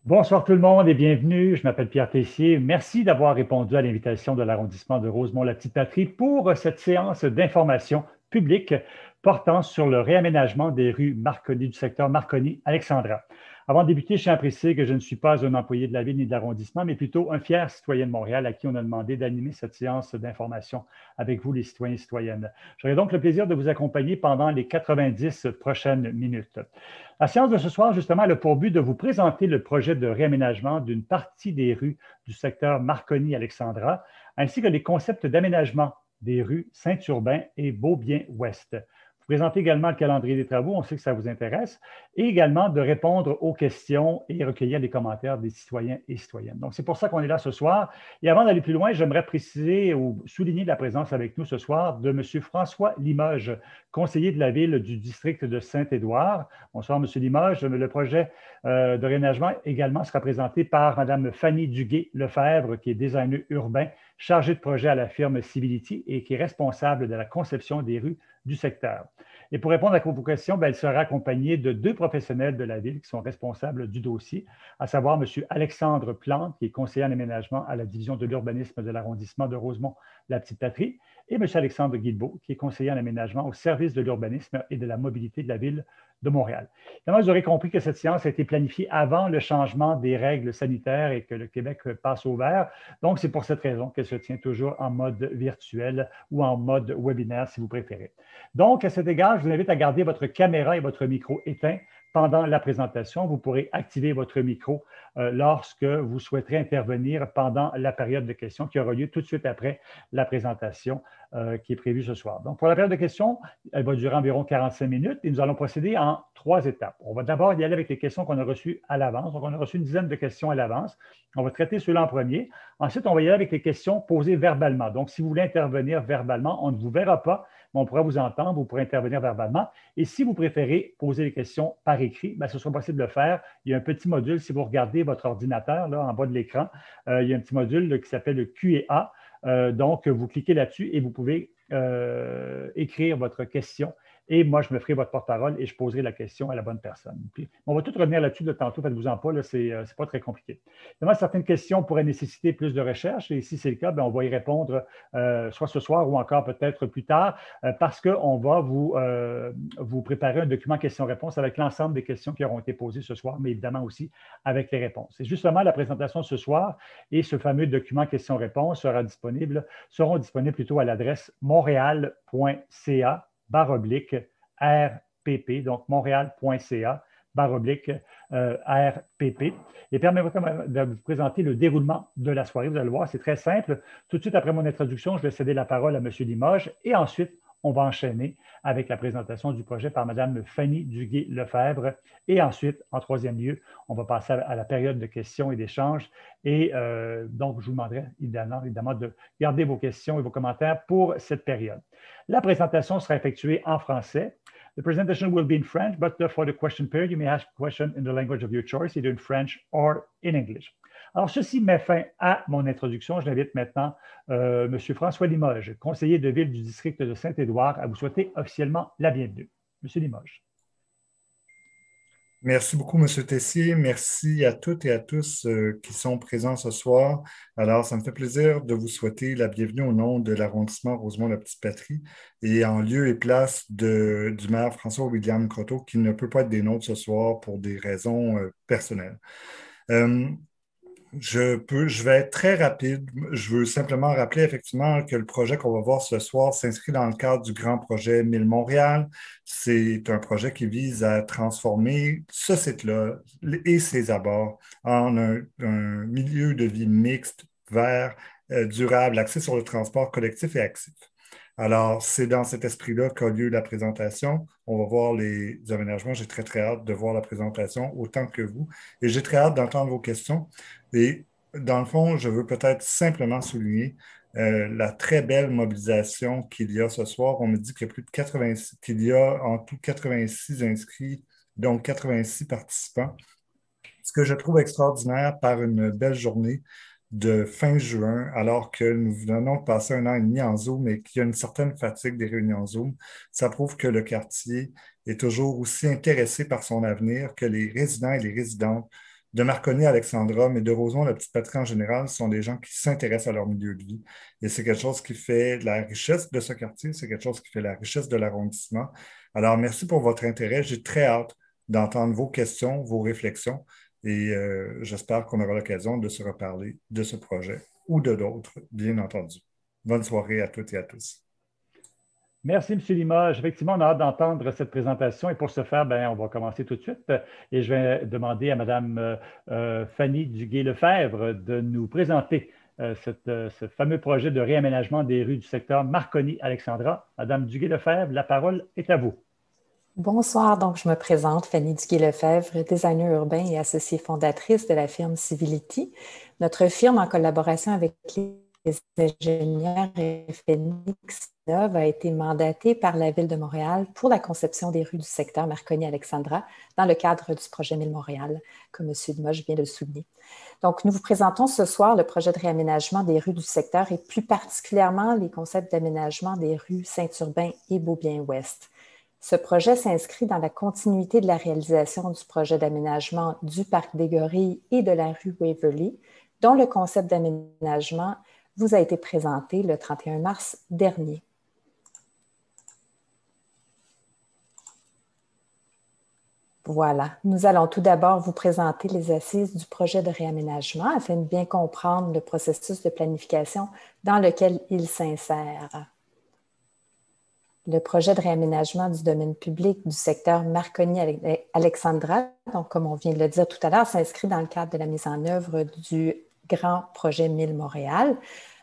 Bonsoir tout le monde et bienvenue. Je m'appelle Pierre Tessier. Merci d'avoir répondu à l'invitation de l'arrondissement de Rosemont-la-Petite-Patrie pour cette séance d'information publique portant sur le réaménagement des rues Marconi du secteur Marconi-Alexandra. Avant de débuter, je tiens à préciser que je ne suis pas un employé de la ville ni de l'arrondissement, mais plutôt un fier citoyen de Montréal à qui on a demandé d'animer cette séance d'information avec vous, les citoyens et citoyennes. J'aurai donc le plaisir de vous accompagner pendant les 90 prochaines minutes. La séance de ce soir, justement, elle a pour but de vous présenter le projet de réaménagement d'une partie des rues du secteur Marconi-Alexandra, ainsi que les concepts d'aménagement des rues Saint-Urbain et Beaubien-Ouest. Vous présentez également le calendrier des travaux, on sait que ça vous intéresse, et également de répondre aux questions et recueillir les commentaires des citoyens et citoyennes. Donc, c'est pour ça qu'on est là ce soir. Et avant d'aller plus loin, j'aimerais préciser ou souligner la présence avec nous ce soir de M. François Limoges, conseiller de la ville du district de Saint-Édouard. Bonsoir, M. Limoges. Le projet de réaménagement également sera présenté par Mme Fanny Duguay-Lefebvre, qui est designer urbain, chargée de projet à la firme Civility et qui est responsable de la conception des rues du secteur. Et pour répondre à vos questions, elle sera accompagnée de deux professionnels de la ville qui sont responsables du dossier, à savoir M. Alexandre Plante, qui est conseiller en aménagement à la division de l'urbanisme de l'arrondissement de Rosemont-la-Petite-Patrie, et M. Alexandre Guilbeault, qui est conseiller en aménagement au service de l'urbanisme et de la mobilité de la ville de Montréal. Évidemment, vous aurez compris que cette séance a été planifiée avant le changement des règles sanitaires et que le Québec passe au vert. Donc, c'est pour cette raison qu'elle se tient toujours en mode virtuel ou en mode webinaire, si vous préférez. Donc, à cet égard, je vous invite à garder votre caméra et votre micro éteints pendant la présentation. Vous pourrez activer votre micro lorsque vous souhaiterez intervenir pendant la période de questions qui aura lieu tout de suite après la présentation qui est prévue ce soir. Donc, pour la période de questions, elle va durer environ 45 minutes et nous allons procéder en 3 étapes. On va d'abord y aller avec les questions qu'on a reçues à l'avance. Donc, on a reçu une dizaine de questions à l'avance. On va traiter ceux-là en premier. Ensuite, on va y aller avec les questions posées verbalement. Donc, si vous voulez intervenir verbalement, on ne vous verra pas, mais on pourra vous entendre, vous pourrez intervenir verbalement. Et si vous préférez poser les questions par écrit, ce sera possible de le faire. Il y a un petit module, si vous regardez votre ordinateur là, en bas de l'écran, il y a un petit module là, qui s'appelle le Q&A. Donc, vous cliquez là-dessus et vous pouvez écrire votre question. Et moi, je me ferai votre porte-parole et je poserai la question à la bonne personne. Puis, on va tout revenir là-dessus de tantôt, faites-vous-en pas, c'est pas très compliqué. Évidemment, certaines questions pourraient nécessiter plus de recherche et si c'est le cas, on va y répondre soit ce soir ou encore peut-être plus tard parce qu'on va vous préparer un document questions-réponses avec l'ensemble des questions qui auront été posées ce soir, mais évidemment aussi avec les réponses. Et justement, la présentation de ce soir et ce fameux document questions-réponses seront disponibles plutôt à l'adresse montréal.ca/RPP, donc montréal.ca/RPP. Et permettez-moi de vous présenter le déroulement de la soirée. Vous allez le voir, c'est très simple. Tout de suite après mon introduction, je vais céder la parole à M. Limoges et ensuite, on va enchaîner avec la présentation du projet par Mme Fanny Duguay-Lefebvre. Et ensuite, en troisième lieu, on va passer à la période de questions et d'échanges. Et donc, je vous demanderai évidemment de garder vos questions et vos commentaires pour cette période. La présentation sera effectuée en français. The presentation will be in French, but for the question period, you may ask a question in the language of your choice, either in French or in English. Alors, ceci met fin à mon introduction. Je l'invite maintenant M. François Limoges, conseiller de ville du district de Saint-Édouard, à vous souhaiter officiellement la bienvenue. M. Limoges. Merci beaucoup, M. Tessier. Merci à toutes et à tous qui sont présents ce soir. Alors, ça me fait plaisir de vous souhaiter la bienvenue au nom de l'arrondissement Rosemont-la-Petite-Patrie et en lieu et place du maire François-William Croteau qui ne peut pas être des nôtres ce soir pour des raisons personnelles. Euh, je vais être très rapide. Je veux simplement rappeler effectivement que le projet qu'on va voir ce soir s'inscrit dans le cadre du grand projet 1000 Montréal. C'est un projet qui vise à transformer ce site-là et ses abords en un milieu de vie mixte, vert, durable, axé sur le transport collectif et actif. Alors, c'est dans cet esprit-là qu'a lieu la présentation. On va voir les aménagements. J'ai très, très hâte de voir la présentation autant que vous. Et j'ai très hâte d'entendre vos questions. Et dans le fond, je veux peut-être simplement souligner la très belle mobilisation qu'il y a ce soir. On me dit qu'il y a plus de 86, qu'il y a en tout 86 inscrits, donc 86 participants. Ce que je trouve extraordinaire par une belle journée de fin juin, alors que nous venons de passer un an et demi en Zoom et qu'il y a une certaine fatigue des réunions Zoom, ça prouve que le quartier est toujours aussi intéressé par son avenir, que les résidents et les résidentes de Marconi-Alexandra, mais de Rosemont-la-Petite-Patrie en général, sont des gens qui s'intéressent à leur milieu de vie. Et c'est quelque chose qui fait la richesse de ce quartier, c'est quelque chose qui fait la richesse de l'arrondissement. Alors, merci pour votre intérêt. J'ai très hâte d'entendre vos questions, vos réflexions, et j'espère qu'on aura l'occasion de se reparler de ce projet ou de d'autres, bien entendu. Bonne soirée à toutes et à tous. Merci, M. Limoges. Effectivement, on a hâte d'entendre cette présentation et pour ce faire, ben, on va commencer tout de suite. Et je vais demander à Mme Fanny Duguay-Lefebvre de nous présenter ce fameux projet de réaménagement des rues du secteur Marconi-Alexandra. Madame Duguay-Lefebvre, la parole est à vous. Bonsoir, donc je me présente, Fanny Duguay-Lefebvre, designer urbain et associée fondatrice de la firme Civility. Notre firme, en collaboration avec les ingénieurs et Phoenix Innov, a été mandatée par la Ville de Montréal pour la conception des rues du secteur Marconi-Alexandra dans le cadre du projet Mille Montréal, comme M. Limoges vient de le souligner. Donc, nous vous présentons ce soir le projet de réaménagement des rues du secteur et plus particulièrement les concepts d'aménagement des rues Saint-Urbain et Beaubien-Ouest. Ce projet s'inscrit dans la continuité de la réalisation du projet d'aménagement du parc des Gorilles et de la rue Waverly, dont le concept d'aménagement vous a été présenté le 31 mars dernier. Voilà, nous allons tout d'abord vous présenter les assises du projet de réaménagement afin de bien comprendre le processus de planification dans lequel il s'insère. Le projet de réaménagement du domaine public du secteur Marconi-Alexandra, donc comme on vient de le dire tout à l'heure, s'inscrit dans le cadre de la mise en œuvre du grand projet Mille Montréal.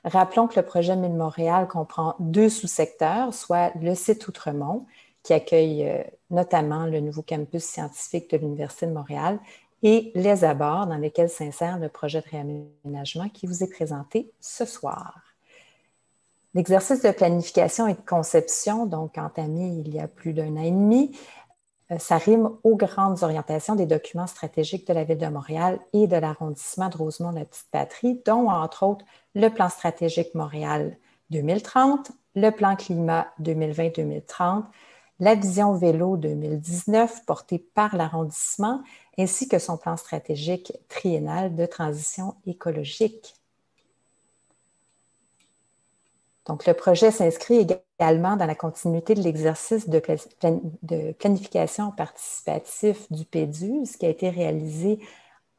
Rappelons que le projet Mille Montréal comprend 2 sous-secteurs, soit le site Outremont, qui accueille notamment le nouveau campus scientifique de l'Université de Montréal, et les abords dans lesquels s'insère le projet de réaménagement qui vous est présenté ce soir. L'exercice de planification et de conception, donc entamé il y a plus d'1 an et demi, ça rime aux grandes orientations des documents stratégiques de la Ville de Montréal et de l'arrondissement de Rosemont-la-Petite-Patrie, dont entre autres le plan stratégique Montréal 2030, le plan climat 2020-2030, la vision vélo 2019 portée par l'arrondissement, ainsi que son plan stratégique triennal de transition écologique. Donc, le projet s'inscrit également dans la continuité de l'exercice de planification participatif du PEDUS qui a été réalisé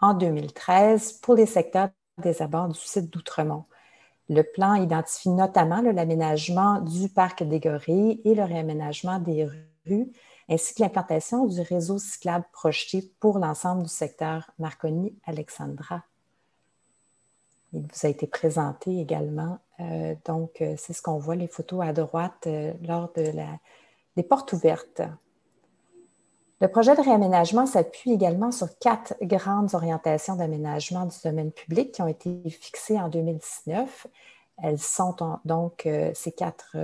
en 2013 pour les secteurs des abords du site d'Outremont. Le plan identifie notamment l'aménagement du parc des Gorilles et le réaménagement des rues, ainsi que l'implantation du réseau cyclable projeté pour l'ensemble du secteur Marconi-Alexandra. Il vous a été présenté également. Donc, c'est ce qu'on voit, les photos à droite lors des portes ouvertes. Le projet de réaménagement s'appuie également sur 4 grandes orientations d'aménagement du domaine public qui ont été fixées en 2019. Elles sont donc, ces 4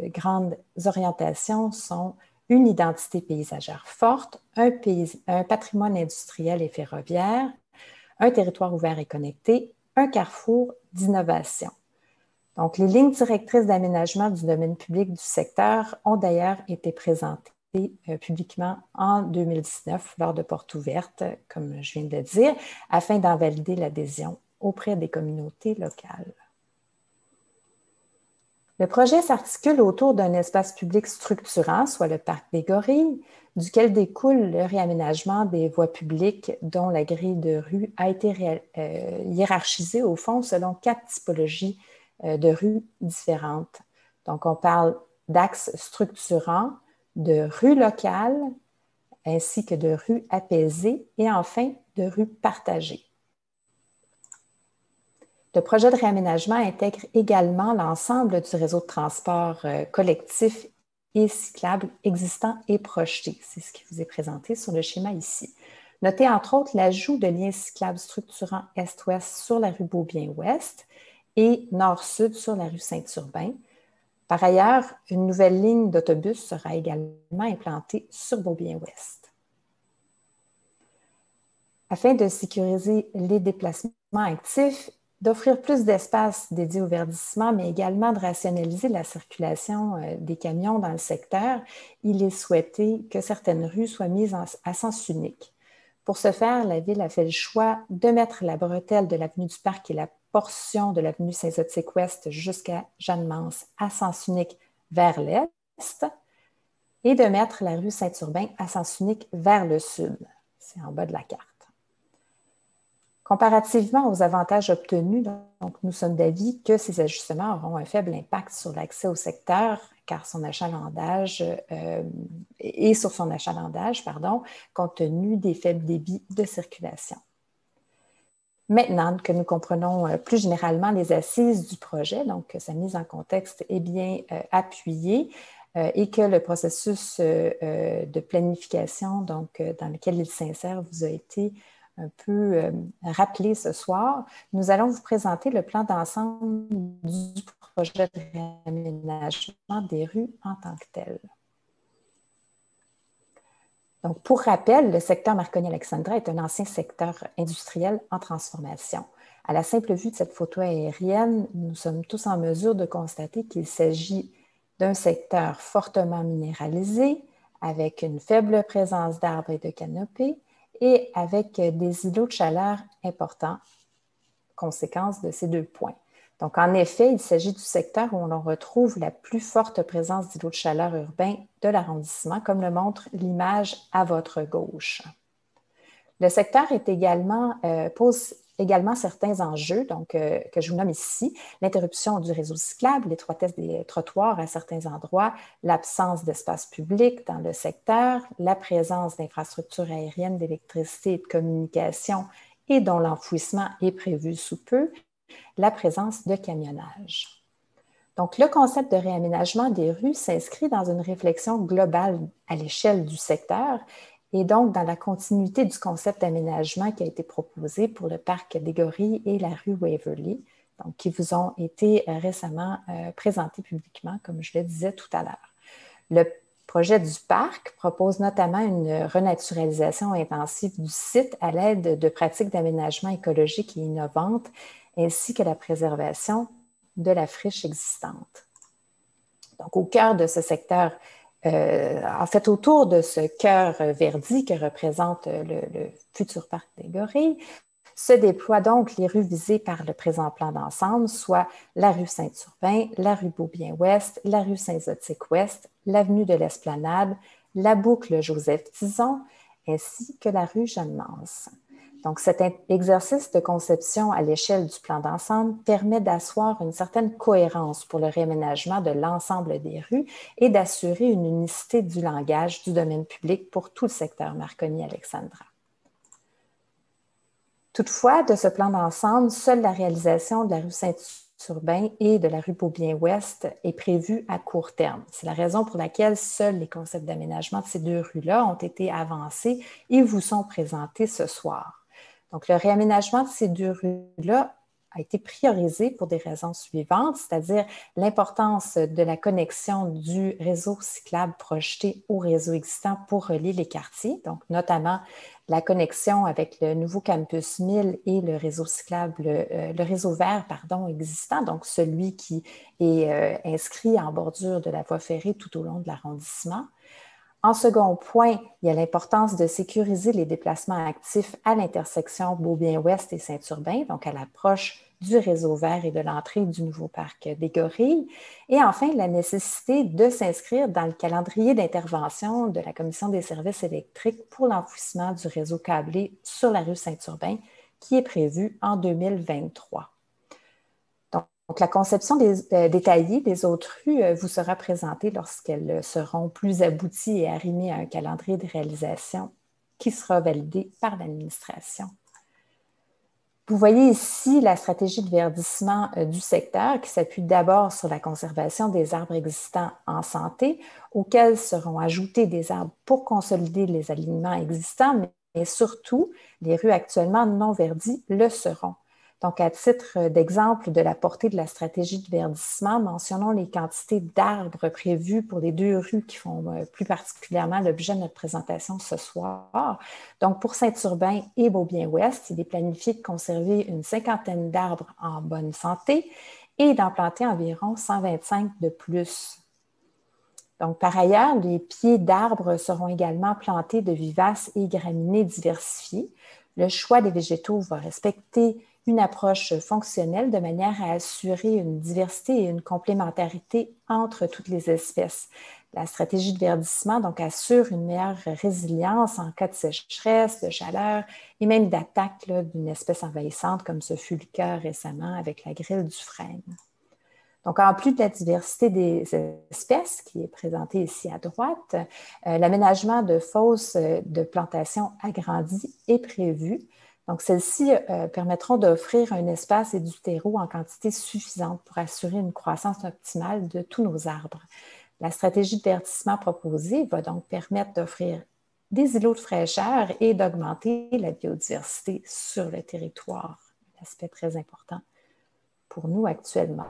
grandes orientations sont une identité paysagère forte, un patrimoine industriel et ferroviaire, un territoire ouvert et connecté, un carrefour d'innovation. Donc, les lignes directrices d'aménagement du domaine public du secteur ont d'ailleurs été présentées publiquement en 2019 lors de portes ouvertes, comme je viens de le dire, afin d'en valider l'adhésion auprès des communautés locales. Le projet s'articule autour d'un espace public structurant, soit le parc des Gorilles, duquel découle le réaménagement des voies publiques dont la grille de rue a été hiérarchisée au fond selon 4 typologies de rues différentes. Donc, on parle d'axes structurants, de rues locales, ainsi que de rues apaisées et enfin de rues partagées. Le projet de réaménagement intègre également l'ensemble du réseau de transport collectif et cyclable existant et projeté. C'est ce qui vous est présenté sur le schéma ici. Notez entre autres l'ajout de liens cyclables structurants est-ouest sur la rue Beaubien-Ouest et nord-sud sur la rue Saint-Urbain. Par ailleurs, une nouvelle ligne d'autobus sera également implantée sur Beaubien-Ouest. Afin de sécuriser les déplacements actifs, d'offrir plus d'espace dédié au verdissement, mais également de rationaliser la circulation des camions dans le secteur, il est souhaité que certaines rues soient mises à sens unique. Pour ce faire, la Ville a fait le choix de mettre la bretelle de l'avenue du Parc et la portion de l'avenue Saint-Zotique-Ouest jusqu'à Jeanne-Mance à sens unique vers l'est et de mettre la rue Saint-Urbain à sens unique vers le sud. C'est en bas de la carte. Comparativement aux avantages obtenus, donc, nous sommes d'avis que ces ajustements auront un faible impact sur l'accès au secteur, car son achalandage compte tenu des faibles débits de circulation. Maintenant que nous comprenons plus généralement les assises du projet, donc sa mise en contexte est bien appuyée et que le processus de planification donc, dans lequel il s'insère vous a été un peu rappelé ce soir, nous allons vous présenter le plan d'ensemble du projet de réaménagement des rues en tant que tel. Donc, pour rappel, le secteur Marconi-Alexandra est un ancien secteur industriel en transformation. À la simple vue de cette photo aérienne, nous sommes tous en mesure de constater qu'il s'agit d'un secteur fortement minéralisé, avec une faible présence d'arbres et de canopées, et avec des îlots de chaleur importants, conséquence de ces deux points. Donc, en effet, il s'agit du secteur où on retrouve la plus forte présence d'îlots de chaleur urbains de l'arrondissement, comme le montre l'image à votre gauche. Le secteur pose également certains enjeux, donc, que je vous nomme ici, l'interruption du réseau cyclable, l'étroitesse des trottoirs à certains endroits, l'absence d'espace public dans le secteur, la présence d'infrastructures aériennes, d'électricité et de communication et dont l'enfouissement est prévu sous peu, la présence de camionnage. Donc, le concept de réaménagement des rues s'inscrit dans une réflexion globale à l'échelle du secteur et donc dans la continuité du concept d'aménagement qui a été proposé pour le parc des Gorilles et la rue Waverly, donc qui vous ont été récemment présentés publiquement, comme je le disais tout à l'heure. Le projet du parc propose notamment une renaturalisation intensive du site à l'aide de pratiques d'aménagement écologique et innovantes, ainsi que la préservation de la friche existante. Donc, au cœur de ce secteur, autour de ce cœur verdi que représente le futur parc des Gorilles, se déploient donc les rues visées par le présent plan d'ensemble, soit la rue Saint-Urbain, la rue Beaubien-Ouest, la rue Saint-Zotique-Ouest, l'avenue de l'Esplanade, la boucle Joseph-Tison, ainsi que la rue Jeanne-Mance. Donc, cet exercice de conception à l'échelle du plan d'ensemble permet d'asseoir une certaine cohérence pour le réaménagement de l'ensemble des rues et d'assurer une unicité du langage du domaine public pour tout le secteur Marconi-Alexandra. Toutefois, de ce plan d'ensemble, seule la réalisation de la rue Saint-Urbain et de la rue Beaubien-Ouest est prévue à court terme. C'est la raison pour laquelle seuls les concepts d'aménagement de ces deux rues-là ont été avancés et vous sont présentés ce soir. Donc, le réaménagement de ces deux rues-là a été priorisé pour des raisons suivantes, c'est-à-dire l'importance de la connexion du réseau cyclable projeté au réseau existant pour relier les quartiers, donc notamment la connexion avec le nouveau campus 1000 et le réseau cyclable, le réseau vert, existant, donc celui qui est inscrit en bordure de la voie ferrée tout au long de l'arrondissement. En second point, il y a l'importance de sécuriser les déplacements actifs à l'intersection Beaubien-Ouest et Saint-Urbain, donc à l'approche du réseau vert et de l'entrée du nouveau parc des Gorilles. Et enfin, la nécessité de s'inscrire dans le calendrier d'intervention de la Commission des services électriques pour l'enfouissement du réseau câblé sur la rue Saint-Urbain, qui est prévu en 2023. Donc, la conception détaillée des autres rues vous sera présentée lorsqu'elles seront plus abouties et arrimées à un calendrier de réalisation qui sera validé par l'administration. Vous voyez ici la stratégie de verdissement du secteur qui s'appuie d'abord sur la conservation des arbres existants en santé, auxquels seront ajoutés des arbres pour consolider les alignements existants, mais surtout, les rues actuellement non verdies le seront. Donc, à titre d'exemple de la portée de la stratégie de verdissement, mentionnons les quantités d'arbres prévues pour les deux rues qui font plus particulièrement l'objet de notre présentation ce soir. Donc, pour Saint-Urbain et Beaubien-Ouest, il est planifié de conserver une cinquantaine d'arbres en bonne santé et d'en planter environ 125 de plus. Donc, par ailleurs, les pieds d'arbres seront également plantés de vivaces et graminées diversifiées. Le choix des végétaux va respecter une approche fonctionnelle de manière à assurer une diversité et une complémentarité entre toutes les espèces. La stratégie de verdissement donc, assure une meilleure résilience en cas de sécheresse, de chaleur et même d'attaque d'une espèce envahissante, comme ce fut le cas récemment avec la grille du frêne. Donc, en plus de la diversité des espèces qui est présentée ici à droite, l'aménagement de fosses de plantation agrandies est prévu. Donc, celles-ci permettront d'offrir un espace et du terreau en quantité suffisante pour assurer une croissance optimale de tous nos arbres. La stratégie de verdissement proposée va donc permettre d'offrir des îlots de fraîcheur et d'augmenter la biodiversité sur le territoire. Un aspect très important pour nous actuellement.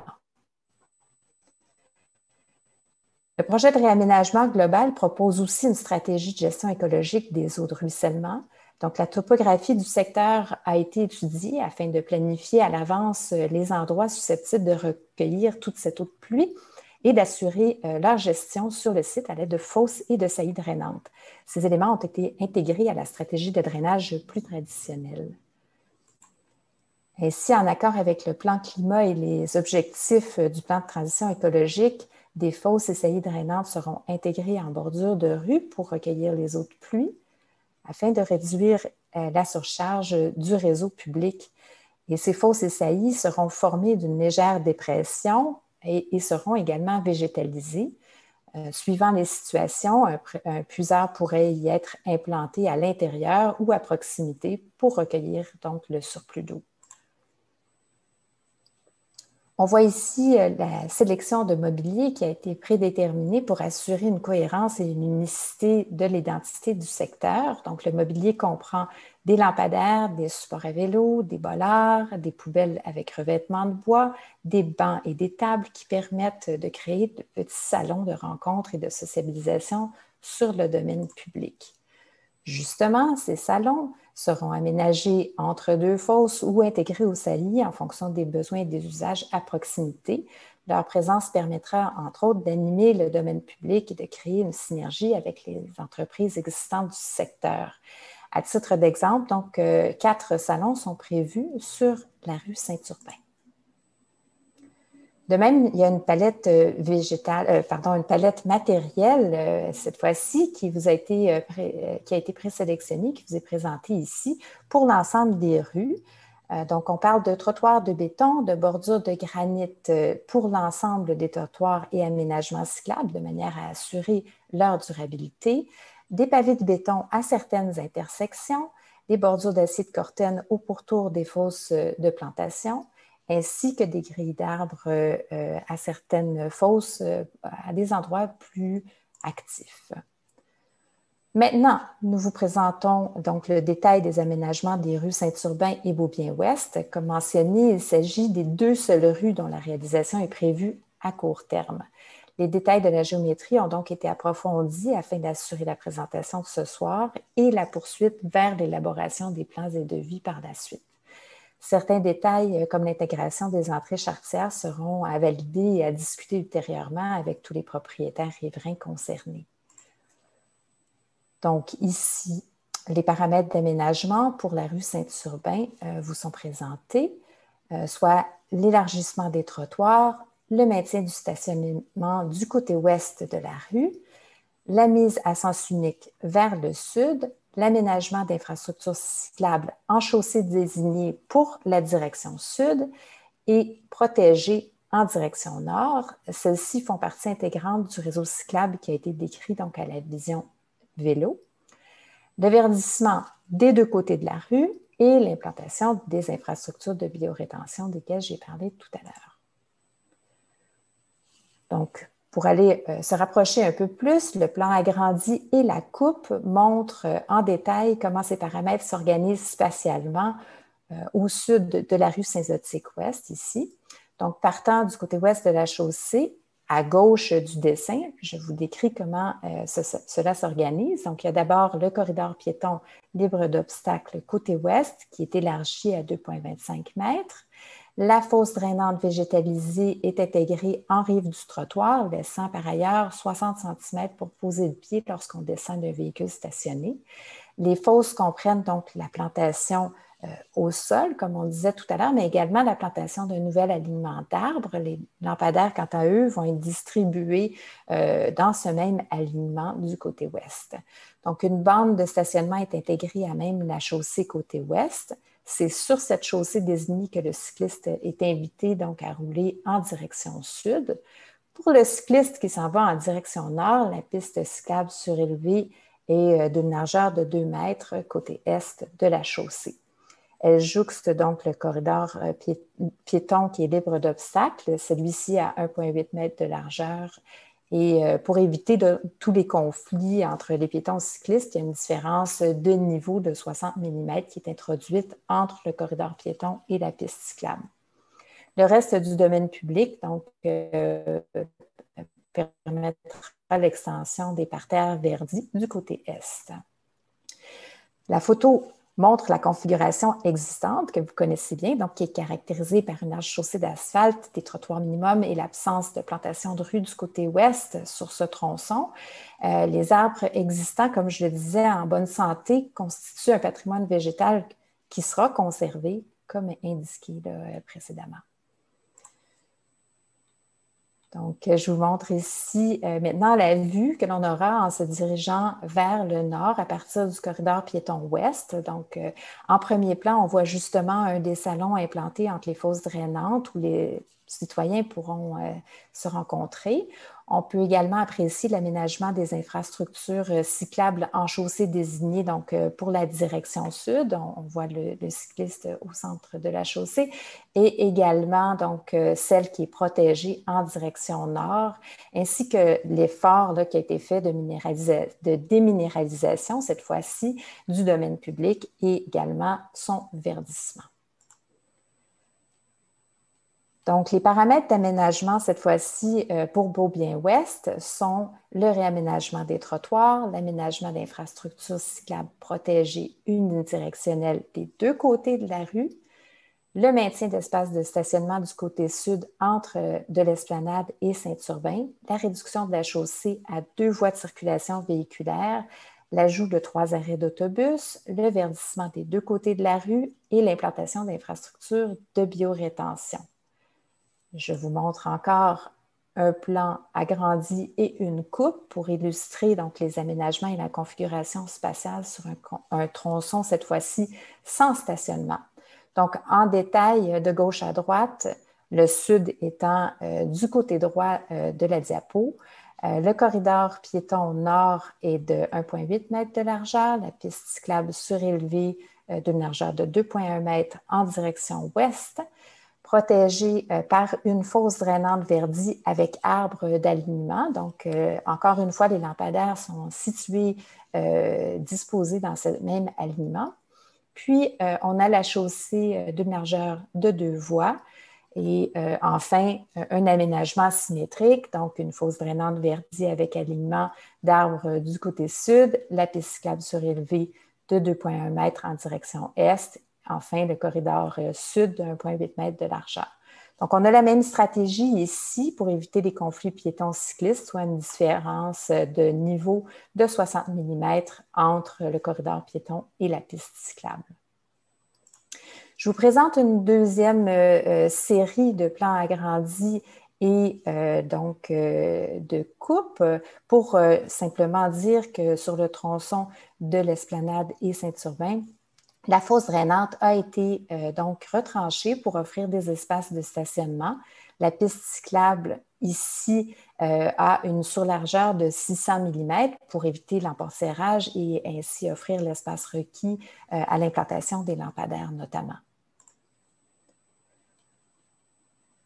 Le projet de réaménagement global propose aussi une stratégie de gestion écologique des eaux de ruissellement. Donc, la topographie du secteur a été étudiée afin de planifier à l'avance les endroits susceptibles de recueillir toute cette eau de pluie et d'assurer leur gestion sur le site à l'aide de fosses et de saillies drainantes. Ces éléments ont été intégrés à la stratégie de drainage plus traditionnelle. Ainsi, en accord avec le plan climat et les objectifs du plan de transition écologique, des fosses et saillies drainantes seront intégrées en bordure de rue pour recueillir les eaux de pluie afin de réduire la surcharge du réseau public. Et ces fosses et saillies seront formées d'une légère dépression et seront également végétalisées. Suivant les situations, un puiseur pourrait y être implanté à l'intérieur ou à proximité pour recueillir donc le surplus d'eau. On voit ici la sélection de mobilier qui a été prédéterminée pour assurer une cohérence et une unicité de l'identité du secteur. Donc, le mobilier comprend des lampadaires, des supports à vélo, des bollards, des poubelles avec revêtement de bois, des bancs et des tables qui permettent de créer de petits salons de rencontres et de sociabilisation sur le domaine public. Justement, ces salons seront aménagés entre deux fosses ou intégrés aux saillies en fonction des besoins et des usages à proximité. Leur présence permettra, entre autres, d'animer le domaine public et de créer une synergie avec les entreprises existantes du secteur. À titre d'exemple, donc, 4 salons sont prévus sur la rue Saint-Urbain. De même, il y a une palette une palette matérielle, cette fois-ci, qui a été présélectionnée, qui vous est présentée ici pour l'ensemble des rues. Donc, on parle de trottoirs de béton, de bordures de granit pour l'ensemble des trottoirs et aménagements cyclables de manière à assurer leur durabilité, des pavés de béton à certaines intersections, des bordures d'acier de cortène au pourtour des fosses de plantation, ainsi que des grilles d'arbres à certaines fosses, à des endroits plus actifs. Maintenant, nous vous présentons donc le détail des aménagements des rues Saint-Urbain et Beaubien-Ouest. Comme mentionné, il s'agit des 2 seules rues dont la réalisation est prévue à court terme. Les détails de la géométrie ont donc été approfondis afin d'assurer la présentation de ce soir et la poursuite vers l'élaboration des plans et devis par la suite. Certains détails, comme l'intégration des entrées charretières, seront à valider et à discuter ultérieurement avec tous les propriétaires riverains concernés. Donc ici, les paramètres d'aménagement pour la rue Saint-Urbain vous sont présentés, soit l'élargissement des trottoirs, le maintien du stationnement du côté ouest de la rue, la mise à sens unique vers le sud, l'aménagement d'infrastructures cyclables en chaussée désignée pour la direction sud et protégées en direction nord. Celles-ci font partie intégrante du réseau cyclable qui a été décrit donc à la vision vélo. Le verdissement des 2 côtés de la rue et l'implantation des infrastructures de biorétention desquelles j'ai parlé tout à l'heure. Donc, pour aller se rapprocher un peu plus, le plan agrandi et la coupe montrent en détail comment ces paramètres s'organisent spatialement au sud de la rue Saint-Zotique-Ouest, ici. Donc, partant du côté ouest de la chaussée, à gauche du dessin, je vous décris comment cela s'organise. Donc, il y a d'abord le corridor piéton libre d'obstacles côté ouest qui est élargi à 2,25 mètres. La fosse drainante végétalisée est intégrée en rive du trottoir, laissant par ailleurs 60 cm pour poser le pied lorsqu'on descend d'un véhicule stationné. Les fosses comprennent donc la plantation au sol, comme on disait tout à l'heure, mais également la plantation d'un nouvel alignement d'arbres. Les lampadaires, quant à eux, vont être distribués dans ce même alignement du côté ouest. Donc, une bande de stationnement est intégrée à même la chaussée côté ouest. C'est sur cette chaussée désignée que le cycliste est invité donc à rouler en direction sud. Pour le cycliste qui s'en va en direction nord, la piste cyclable surélevée est d'une largeur de 2 mètres côté est de la chaussée. Elle jouxte donc le corridor piéton qui est libre d'obstacles, celui-ci à 1,8 m de largeur. Et pour éviter tous les conflits entre les piétons et les cyclistes, il y a une différence de niveau de 60 mm qui est introduite entre le corridor piéton et la piste cyclable. Le reste du domaine public donc, permettra l'extension des parterres verdis du côté est. La photo montre la configuration existante que vous connaissez bien, donc qui est caractérisée par une large chaussée d'asphalte, des trottoirs minimums et l'absence de plantation de rue du côté ouest sur ce tronçon. Les arbres existants, comme je le disais, en bonne santé, constituent un patrimoine végétal qui sera conservé, comme indiqué précédemment. Donc, je vous montre ici maintenant la vue que l'on aura en se dirigeant vers le nord à partir du corridor piéton ouest. Donc, en premier plan, on voit justement un des salons implantés entre les fosses drainantes où les citoyens pourront se rencontrer. On peut également apprécier l'aménagement des infrastructures cyclables en chaussée désignées donc, pour la direction sud. On voit le cycliste au centre de la chaussée et également donc, celle qui est protégée en direction nord, ainsi que l'effort qui a été fait de déminéralisation, cette fois-ci, du domaine public et également son verdissement. Donc, les paramètres d'aménagement, cette fois-ci, pour Beaubien-Ouest, sont le réaménagement des trottoirs, l'aménagement d'infrastructures cyclables protégées unidirectionnelles des deux côtés de la rue, le maintien d'espaces de stationnement du côté sud entre de l'Esplanade et Saint-Urbain, la réduction de la chaussée à 2 voies de circulation véhiculaire, l'ajout de 3 arrêts d'autobus, le verdissement des deux côtés de la rue et l'implantation d'infrastructures de biorétention. Je vous montre encore un plan agrandi et une coupe pour illustrer donc, les aménagements et la configuration spatiale sur un tronçon, cette fois-ci, sans stationnement. Donc, en détail, de gauche à droite, le sud étant du côté droit de la diapo. Le corridor piéton nord est de 1,8 m de largeur, la piste cyclable surélevée d'une largeur de 2,1 m en direction ouest, protégée par une fosse drainante verdie avec arbres d'alignement. Donc, encore une fois, les lampadaires sont situés, disposés dans ce même alignement. Puis, on a la chaussée d'une largeur de 2 voies et enfin, un aménagement symétrique, donc une fosse drainante verdie avec alignement d'arbres du côté sud, la piste cyclable surélevée de 2,1 m en direction est. Enfin, le corridor sud de 1,8 m de largeur. Donc, on a la même stratégie ici pour éviter les conflits piétons-cyclistes, soit une différence de niveau de 60 mm entre le corridor piéton et la piste cyclable. Je vous présente une deuxième série de plans agrandis et donc de coupes pour simplement dire que sur le tronçon de l'Esplanade et Saint-Urbain, la fosse drainante a été donc retranchée pour offrir des espaces de stationnement. La piste cyclable ici a une surlargeur de 600 mm pour éviter l'emport-serrage et ainsi offrir l'espace requis à l'implantation des lampadaires notamment.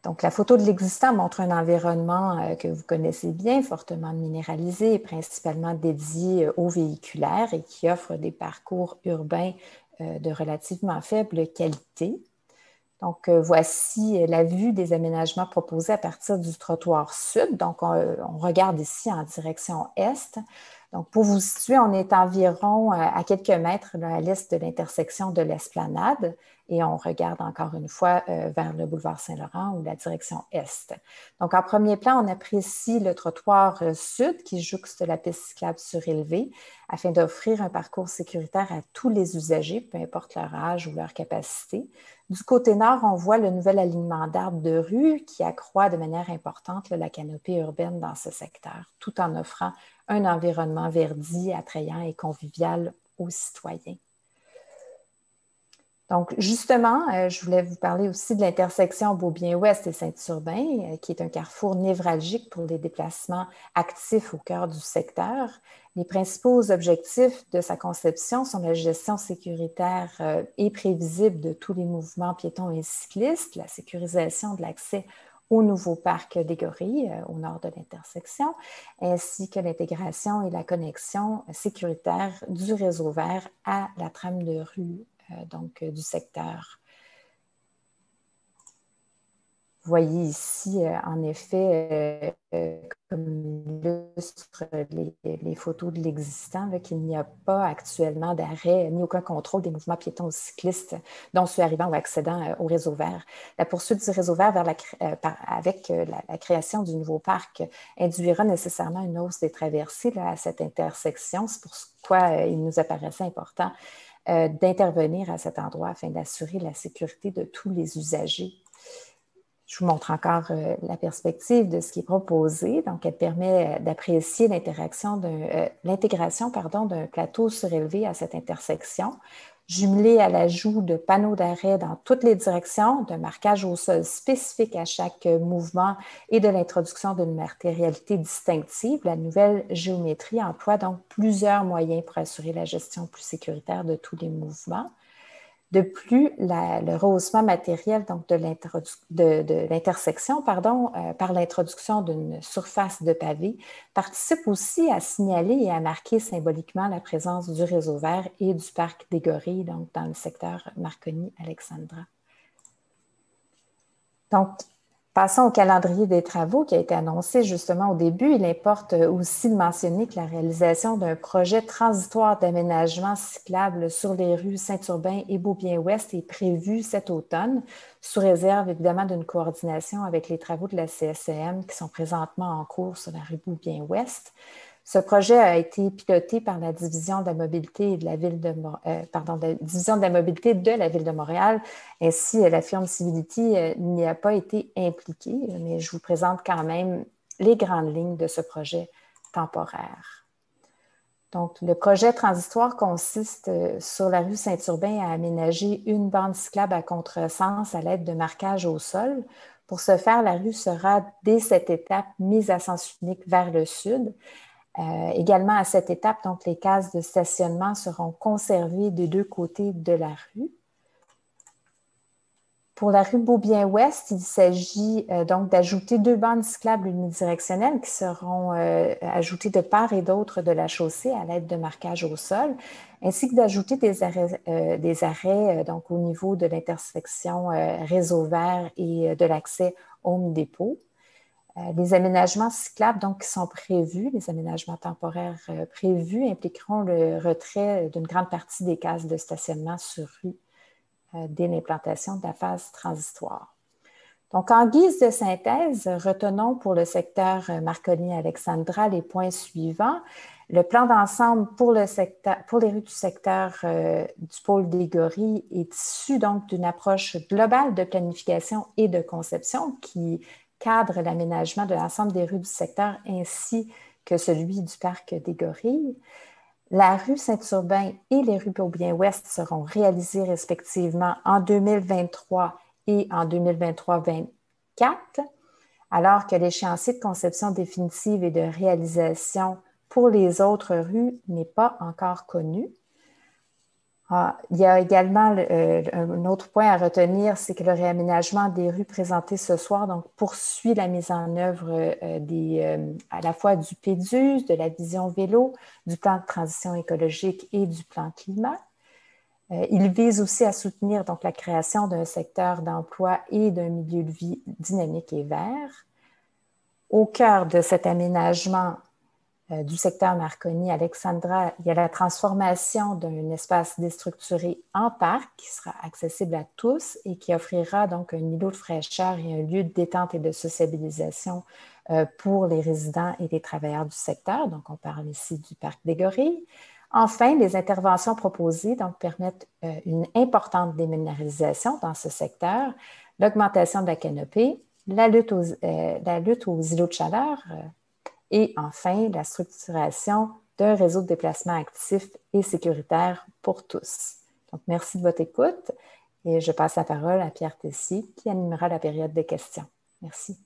Donc, la photo de l'existant montre un environnement que vous connaissez bien, fortement minéralisé et principalement dédié aux véhiculaires et qui offre des parcours urbains de relativement faible qualité. Donc, voici la vue des aménagements proposés à partir du trottoir sud. Donc, on regarde ici en direction est. Donc, pour vous situer, on est environ à quelques mètres à l'est de l'intersection de l'Esplanade. et on regarde encore une fois vers le boulevard Saint-Laurent ou la direction est. Donc, en premier plan, on apprécie le trottoir sud qui jouxte la piste cyclable surélevée afin d'offrir un parcours sécuritaire à tous les usagers, peu importe leur âge ou leur capacité. Du côté nord, on voit le nouvel alignement d'arbres de rue qui accroît de manière importante la canopée urbaine dans ce secteur, tout en offrant un environnement verdi, attrayant et convivial aux citoyens. Donc, justement, je voulais vous parler aussi de l'intersection Beaubien-Ouest et Saint-Urbain, qui est un carrefour névralgique pour les déplacements actifs au cœur du secteur. Les principaux objectifs de sa conception sont la gestion sécuritaire et prévisible de tous les mouvements piétons et cyclistes, la sécurisation de l'accès au nouveau parc des Gorilles, au nord de l'intersection, ainsi que l'intégration et la connexion sécuritaire du réseau vert à la trame de rue du secteur. Vous voyez ici, en effet, comme illustre les photos de l'existant, qu'il n'y a pas actuellement d'arrêt ni aucun contrôle des mouvements piétons ou cyclistes, dont ceux arrivant ou accédant au réseau vert. La poursuite du réseau vert avec la création du nouveau parc induira nécessairement une hausse des traversées à cette intersection. C'est pourquoi il nous apparaissait important d'intervenir à cet endroit afin d'assurer la sécurité de tous les usagers. Je vous montre encore la perspective de ce qui est proposé. Donc, elle permet d'apprécier l'intégration d'un plateau surélevé à cette intersection, jumelé à l'ajout de panneaux d'arrêt dans toutes les directions, d'un marquage au sol spécifique à chaque mouvement et de l'introduction d'une matérialité distinctive. La nouvelle géométrie emploie donc plusieurs moyens pour assurer la gestion plus sécuritaire de tous les mouvements. De plus, le rehaussement matériel donc, de l'intersection par l'introduction d'une surface de pavé participe aussi à signaler et à marquer symboliquement la présence du réseau vert et du parc des Gorilles donc, dans le secteur Marconi-Alexandra. Donc, passons au calendrier des travaux qui a été annoncé justement au début. Il importe aussi de mentionner que la réalisation d'un projet transitoire d'aménagement cyclable sur les rues Saint-Urbain et Beaubien-Ouest est prévue cet automne, sous réserve évidemment d'une coordination avec les travaux de la CSCM qui sont présentement en cours sur la rue Beaubien-Ouest. Ce projet a été piloté par la division de la mobilité de la ville de Montréal. Ainsi, la firme Civility n'y a pas été impliquée, mais je vous présente quand même les grandes lignes de ce projet temporaire. Donc, le projet transitoire consiste sur la rue Saint-Urbain à aménager une bande cyclable à contresens à l'aide de marquage au sol. Pour ce faire, la rue sera, dès cette étape, mise à sens unique vers le sud. Également, à cette étape, donc, les cases de stationnement seront conservées des deux côtés de la rue. Pour la rue Beaubien-Ouest, il s'agit donc d'ajouter deux bandes cyclables unidirectionnelles qui seront ajoutées de part et d'autre de la chaussée à l'aide de marquage au sol, ainsi que d'ajouter des arrêts donc, au niveau de l'intersection réseau vert et de l'accès Home Depot. Les aménagements cyclables donc, qui sont prévus, les aménagements temporaires prévus, impliqueront le retrait d'une grande partie des cases de stationnement sur rue dès l'implantation de la phase transitoire. Donc, en guise de synthèse, retenons pour le secteur Marconi-Alexandra les points suivants. Le plan d'ensemble pour les rues du secteur du pôle des Gorilles est issu donc d'une approche globale de planification et de conception qui cadre l'aménagement de l'ensemble des rues du secteur ainsi que celui du parc des Gorilles. La rue Saint-Urbain et les rues Beaubien-Ouest seront réalisées respectivement en 2023 et en 2023-24, alors que l'échéancier de conception définitive et de réalisation pour les autres rues n'est pas encore connu. Il y a également un autre point à retenir, c'est que le réaménagement des rues présentées ce soir donc, poursuit la mise en œuvre à la fois du PEDUS, de la vision vélo, du plan de transition écologique et du plan climat. Il vise aussi à soutenir donc, la création d'un secteur d'emploi et d'un milieu de vie dynamique et vert. Au cœur de cet aménagement, du secteur Marconi-Alexandra, il y a la transformation d'un espace déstructuré en parc qui sera accessible à tous et qui offrira donc un îlot de fraîcheur et un lieu de détente et de sociabilisation pour les résidents et les travailleurs du secteur. Donc, on parle ici du parc des Gorilles. Enfin, les interventions proposées donc, permettent une importante déminéralisation dans ce secteur, l'augmentation de la canopée, la lutte aux îlots de chaleur, et enfin, la structuration d'un réseau de déplacement actif et sécuritaire pour tous. Donc, merci de votre écoute et je passe la parole à Pierre Tessier qui animera la période de questions. Merci.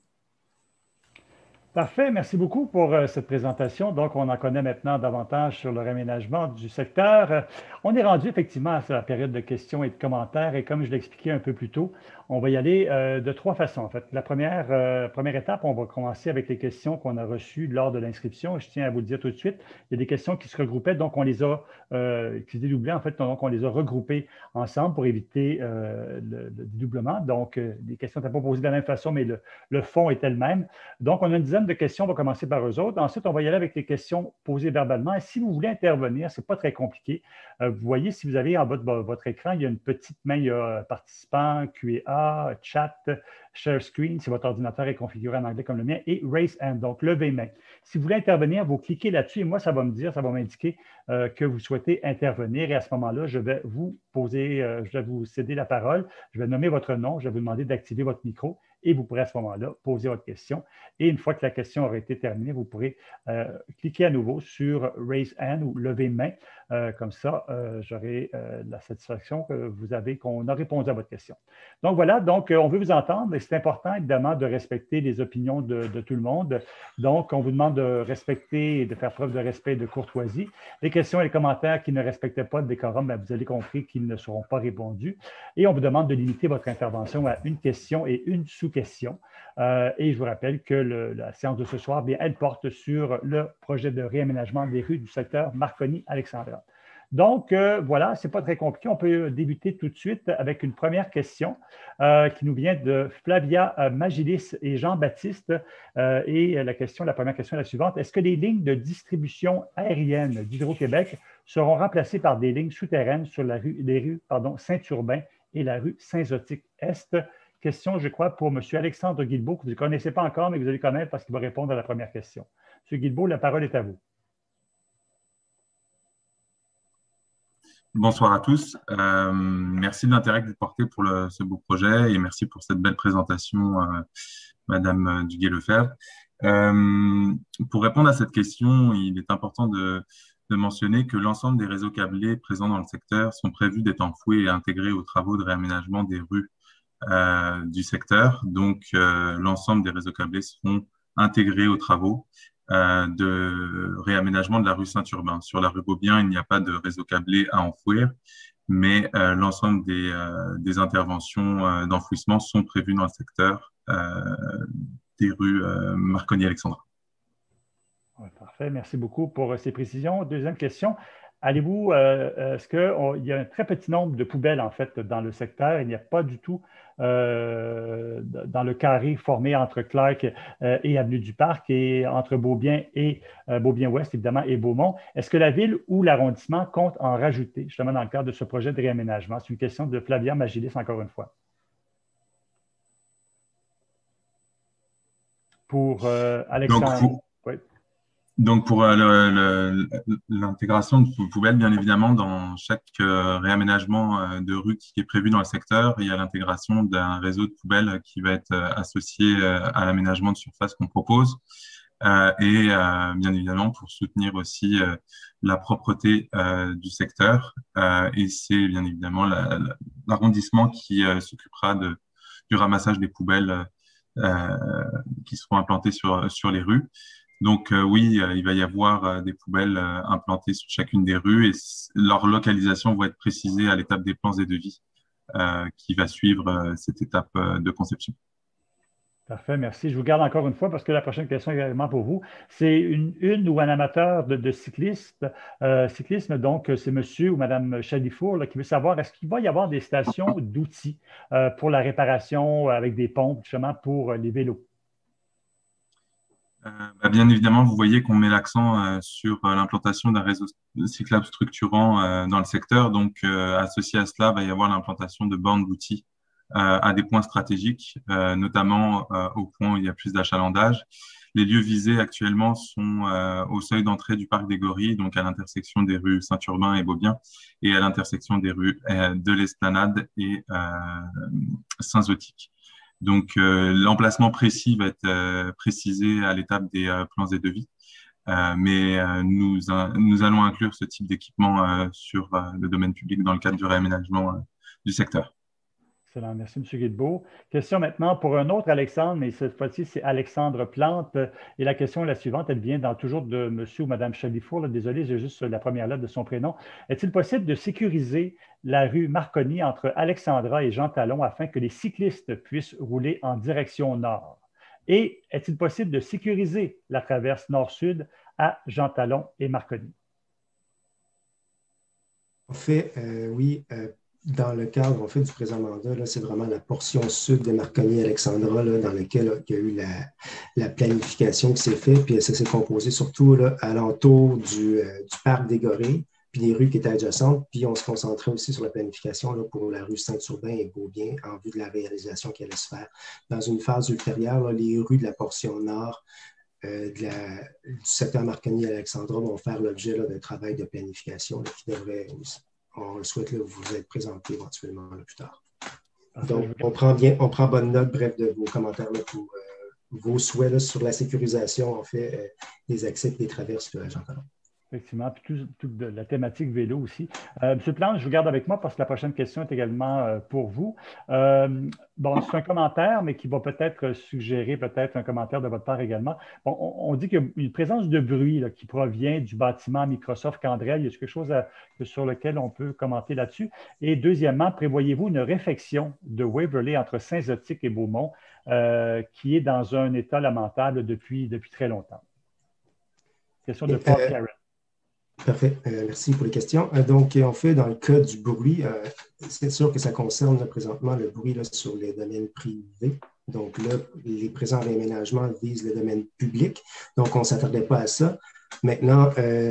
Parfait, merci beaucoup pour cette présentation. Donc, on en connaît maintenant davantage sur le réaménagement du secteur. On est rendu effectivement à la période de questions et de commentaires et comme je l'expliquais un peu plus tôt, on va y aller de trois façons en fait. La première étape, on va commencer avec les questions qu'on a reçues lors de l'inscription. Je tiens à vous le dire tout de suite, il y a des questions qui se regroupaient, donc on les a, qui se dédoublaient en fait, donc on les a regroupées ensemble pour éviter le dédoublement. Donc, les questions n'étaient pas posées de la même façon, mais le fond était le même. Donc, on a une dizaine de questions, on va commencer par eux autres. Ensuite, on va y aller avec les questions posées verbalement. Et si vous voulez intervenir, ce n'est pas très compliqué. Vous voyez, si vous avez en bas de votre écran, il y a une petite main, il y a participant, Q&A, chat, share screen, si votre ordinateur est configuré en anglais comme le mien, et raise hand, donc lever main. Si vous voulez intervenir, vous cliquez là-dessus et moi, ça va m'indiquer que vous souhaitez intervenir. Et à ce moment-là, je vais vous céder la parole. Je vais nommer votre nom, je vais vous demander d'activer votre micro et vous pourrez à ce moment-là poser votre question. Et une fois que la question aura été terminée, vous pourrez cliquer à nouveau sur Raise Hand ou Lever main. Comme ça, j'aurai la satisfaction qu'on a répondu à votre question. Donc voilà, on veut vous entendre et c'est important évidemment de respecter les opinions de tout le monde. Donc, on vous demande de respecter et de faire preuve de respect et de courtoisie. Les questions et les commentaires qui ne respectent pas le décorum, bien, vous avez compris qu'ils ne seront pas répondus. Et on vous demande de limiter votre intervention à une question et une sous-question. Et je vous rappelle que la séance de ce soir, bien, elle porte sur le projet de réaménagement des rues du secteur Marconi-Alexandra. Donc, voilà, ce n'est pas très compliqué. On peut débuter tout de suite avec une première question qui nous vient de Flavia Magilis et Jean-Baptiste. Et la première question est la suivante. Est-ce que les lignes de distribution aérienne d'Hydro-Québec seront remplacées par des lignes souterraines sur les rues Saint-Urbain et la rue Saint-Zotique-Est? Question, je crois, pour M. Alexandre Guilbeault, que vous ne connaissez pas encore, mais que vous allez connaître parce qu'il va répondre à la première question. M. Guilbeault, la parole est à vous. Bonsoir à tous. Merci de l'intérêt que vous portez pour ce beau projet et merci pour cette belle présentation, Madame Duguay-Lefebvre. Pour répondre à cette question, il est important de mentionner que l'ensemble des réseaux câblés présents dans le secteur sont prévus d'être enfouis et intégrés aux travaux de réaménagement des rues du secteur. Donc, l'ensemble des réseaux câblés seront intégrés aux travaux de réaménagement de la rue Saint-Urbain. Sur la rue Beaubien, il n'y a pas de réseau câblé à enfouir, mais l'ensemble des interventions d'enfouissement sont prévues dans le secteur des rues Marconi-Alexandra. Parfait, merci beaucoup pour ces précisions. Deuxième question. Est-ce qu'il y a un très petit nombre de poubelles, en fait, dans le secteur? Il n'y a pas du tout dans le carré formé entre Clark et Avenue du Parc et entre Beaubien et Beaubien-Ouest, évidemment, et Beaumont. Est-ce que la ville ou l'arrondissement compte en rajouter, justement, dans le cadre de ce projet de réaménagement? C'est une question de Flavia Magilis, encore une fois. Pour Alexandre. Donc, pour l'intégration de poubelles, bien évidemment, dans chaque réaménagement de rue qui est prévu dans le secteur, il y a l'intégration d'un réseau de poubelles qui va être associé à l'aménagement de surface qu'on propose. Et bien évidemment, pour soutenir aussi la propreté du secteur. Et c'est bien évidemment l'arrondissement qui s'occupera du ramassage des poubelles qui seront implantées sur les rues. Donc oui, il va y avoir des poubelles implantées sur chacune des rues et leur localisation va être précisée à l'étape des plans et devis qui va suivre cette étape de conception. Parfait, merci. Je vous garde encore une fois parce que la prochaine question est également pour vous. C'est une ou un amateur de cyclisme, donc c'est monsieur ou madame Chalifour qui veut savoir est-ce qu'il va y avoir des stations d'outils pour la réparation avec des pompes justement pour les vélos? Bien évidemment, vous voyez qu'on met l'accent sur l'implantation d'un réseau cyclable structurant dans le secteur. Donc, associé à cela, va y avoir l'implantation de bornes d'outils à des points stratégiques, notamment au point où il y a plus d'achalandage. Les lieux visés actuellement sont au seuil d'entrée du parc des Gorilles, donc à l'intersection des rues Saint-Urbain et Beaubien, et à l'intersection des rues de l'Esplanade et Saint-Zotique. Donc, l'emplacement précis va être précisé à l'étape des plans et devis. Nous allons inclure ce type d'équipement sur le domaine public dans le cadre du réaménagement du secteur. Excellent. Merci, M. Guilbeault. Question maintenant pour un autre Alexandre, mais cette fois-ci, c'est Alexandre Plante. Et la question est la suivante. Elle vient toujours de M. ou Mme Chalifour. Désolé, j'ai juste la première lettre de son prénom. Est-il possible de sécuriser la rue Marconi entre Alexandra et Jean Talon afin que les cyclistes puissent rouler en direction nord? Et est-il possible de sécuriser la traverse nord-sud à Jean Talon et Marconi? En fait, oui. Dans le cadre, du présent mandat, c'est vraiment la portion sud de Marconi-Alexandra dans laquelle il y a eu la planification qui s'est faite, puis ça s'est composé surtout alentour du parc des Gorilles, puis des rues qui étaient adjacentes, puis on se concentrait aussi sur la planification pour la rue Saint-Urbain et Beaubien en vue de la réalisation qui allait se faire. Dans une phase ultérieure, les rues de la portion nord du secteur Marconi-Alexandra vont faire l'objet d'un travail de planification qui devrait aussi, on le souhaite vous être présenté éventuellement plus tard. Donc, on prend bonne note, bref, de vos commentaires pour vos souhaits sur la sécurisation, des accès et des traverses de Jean Talon. Effectivement, puis toute la thématique vélo aussi. Monsieur Plante, je vous garde avec moi parce que la prochaine question est également pour vous. Bon, c'est un commentaire, mais qui va peut-être suggérer un commentaire de votre part également. Bon, on dit qu'il y a une présence de bruit qui provient du bâtiment Microsoft Candrel. Y a quelque chose sur lequel on peut commenter là-dessus? Et deuxièmement, prévoyez-vous une réfection de Waverley entre Saint-Zotique et Beaumont qui est dans un état lamentable depuis très longtemps? Question de Paul Karen. Parfait. Merci pour les questions. Donc, en fait, dans le cas du bruit, c'est sûr que ça concerne présentement le bruit sur les domaines privés. Donc là, les présents réaménagements visent le domaine public. Donc, on ne s'attardait pas à ça. Maintenant,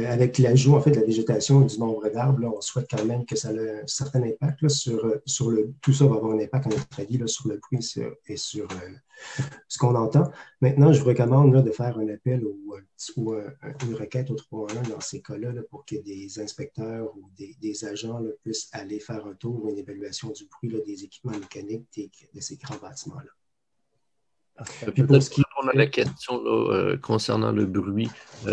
avec l'ajout de la végétation et du nombre d'arbres, on souhaite quand même que ça ait un certain impact sur le. Tout ça va avoir un impact, à notre avis, sur le bruit et sur ce qu'on entend. Maintenant, je vous recommande de faire un appel ou une requête au 311 dans ces cas-là pour que des inspecteurs ou des agents puissent aller faire un tour ou une évaluation du bruit des équipements mécaniques de ces grands bâtiments-là. Peut-être pour répondre à la question concernant le bruit,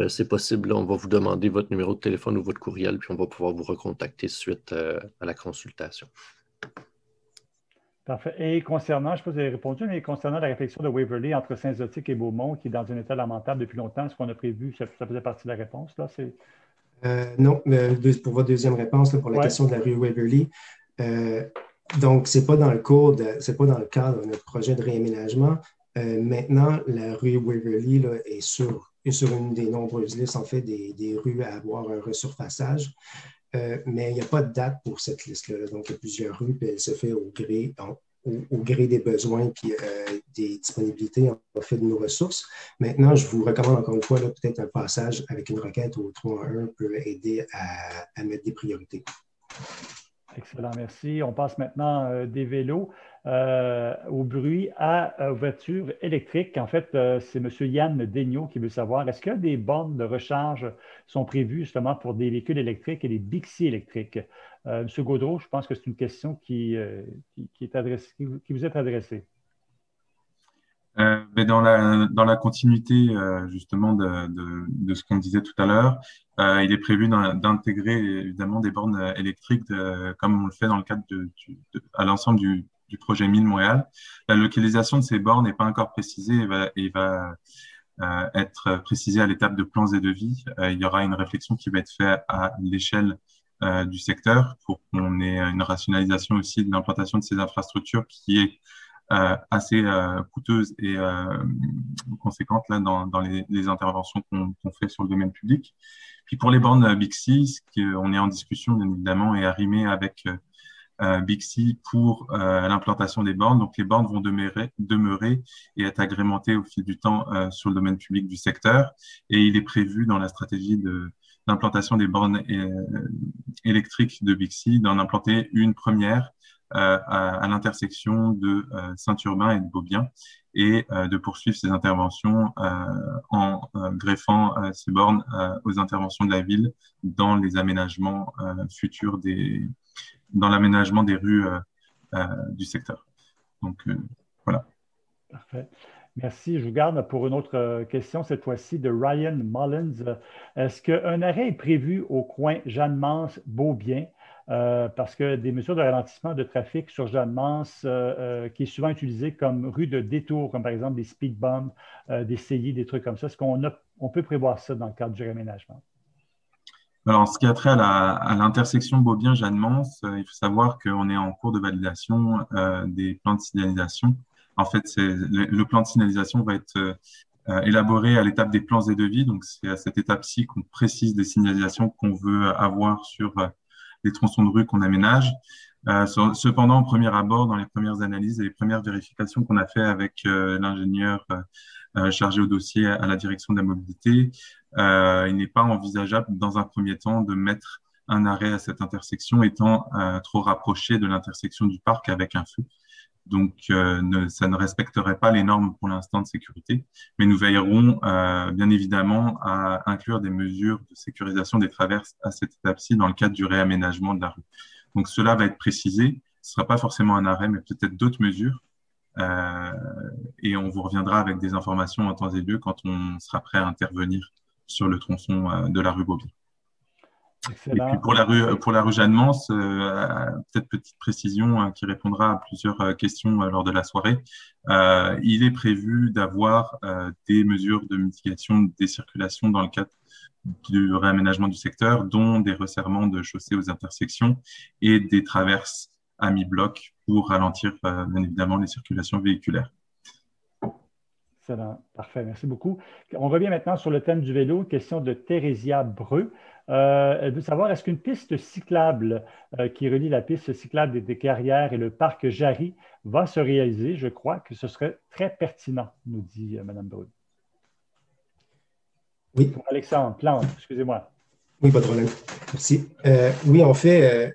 c'est possible, on va vous demander votre numéro de téléphone ou votre courriel, puis on va pouvoir vous recontacter suite à la consultation. Parfait. Et concernant, je ne sais pas si vous avez répondu, mais concernant la réflexion de Waverley entre Saint-Zotique et Beaumont, qui est dans un état lamentable depuis longtemps, est-ce qu'on a prévu, ça faisait partie de la réponse, là? Non, pour votre deuxième réponse, pour la question de la rue Waverley, donc, ce n'est pas dans le cadre de notre projet de réaménagement. Maintenant, la rue Waverley est sur une des nombreuses listes, des rues à avoir un resurfaçage. Mais il n'y a pas de date pour cette liste-là. Donc, il y a plusieurs rues, puis elle se fait au gré des besoins puis des disponibilités de nos ressources. Maintenant, je vous recommande encore une fois, peut-être un passage avec une requête au 311 peut aider à mettre des priorités. Excellent, merci. On passe maintenant des vélos au bruit à voitures électriques. En fait, c'est M. Yann Daigneault qui veut savoir, est-ce que des bornes de recharge sont prévues justement pour des véhicules électriques et des Bixi électriques? M. Gaudreault, je pense que c'est une question qui vous est adressée. Mais dans la continuité justement de ce qu'on disait tout à l'heure, il est prévu d'intégrer évidemment des bornes électriques comme on le fait dans le cadre à l'ensemble du projet Mille Montréal. La localisation de ces bornes n'est pas encore précisée et va être précisée à l'étape de plans et devis. Il y aura une réflexion qui va être faite à l'échelle du secteur pour qu'on ait une rationalisation aussi de l'implantation de ces infrastructures qui est assez coûteuse et conséquente là, dans les interventions qu'on fait sur le domaine public. Puis pour les bornes Bixi, on est en discussion bien évidemment et arrimé avec Bixi pour l'implantation des bornes. Donc, les bornes vont demeurer et être agrémentées au fil du temps sur le domaine public du secteur. Et il est prévu dans la stratégie d'implantation des bornes électriques de Bixi d'en implanter une première à l'intersection de Saint-Urbain et de Beaubien et de poursuivre ces interventions en greffant ces bornes aux interventions de la ville dans les aménagements futurs dans l'aménagement des rues du secteur. Donc, voilà. Parfait. Merci. Je vous garde pour une autre question, cette fois-ci de Ryan Mullins. Est-ce qu'un arrêt est prévu au coin Jeanne-Mance-Beaubien? Parce que des mesures de ralentissement de trafic sur Jeanne-Mance, qui est souvent utilisée comme rue de détour, comme par exemple des speed bumps, des CI, des trucs comme ça. Est-ce qu'on peut prévoir ça dans le cadre du réaménagement? Alors, ce qui a trait à l'intersection Beaubien-Jeanne-Mance, il faut savoir qu'on est en cours de validation des plans de signalisation. En fait, le plan de signalisation va être élaboré à l'étape des plans et devis. Donc, c'est à cette étape-ci qu'on précise des signalisations qu'on veut avoir sur les tronçons de rue qu'on aménage. Cependant, au premier abord, dans les premières analyses et les premières vérifications qu'on a fait avec l'ingénieur chargé au dossier à la direction de la mobilité, il n'est pas envisageable dans un premier temps de mettre un arrêt à cette intersection étant trop rapproché de l'intersection du parc avec un feu. Donc, ça ne respecterait pas les normes pour l'instant de sécurité, mais nous veillerons bien évidemment à inclure des mesures de sécurisation des traverses à cette étape-ci dans le cadre du réaménagement de la rue. Donc, cela va être précisé. Ce ne sera pas forcément un arrêt, mais peut-être d'autres mesures. Et on vous reviendra avec des informations en temps et lieu quand on sera prêt à intervenir sur le tronçon de la rue Beaubien. Excellent. Et puis pour la rue Jeanne-Mance, peut-être petite précision qui répondra à plusieurs questions lors de la soirée. Il est prévu d'avoir des mesures de mitigation des circulations dans le cadre du réaménagement du secteur, dont des resserrements de chaussées aux intersections et des traverses à mi-bloc pour ralentir bien évidemment les circulations véhiculaires. Excellent. Parfait. Merci beaucoup. On revient maintenant sur le thème du vélo. Question de Thérésia Breu. Elle veut savoir, est-ce qu'une piste cyclable qui relie la piste cyclable des Carrières et le parc Jarry va se réaliser? Je crois que ce serait très pertinent, nous dit Mme Breu. Oui. Pour Alexandre Plante, excusez-moi. Oui, pas de problème. Merci. Oui, en fait,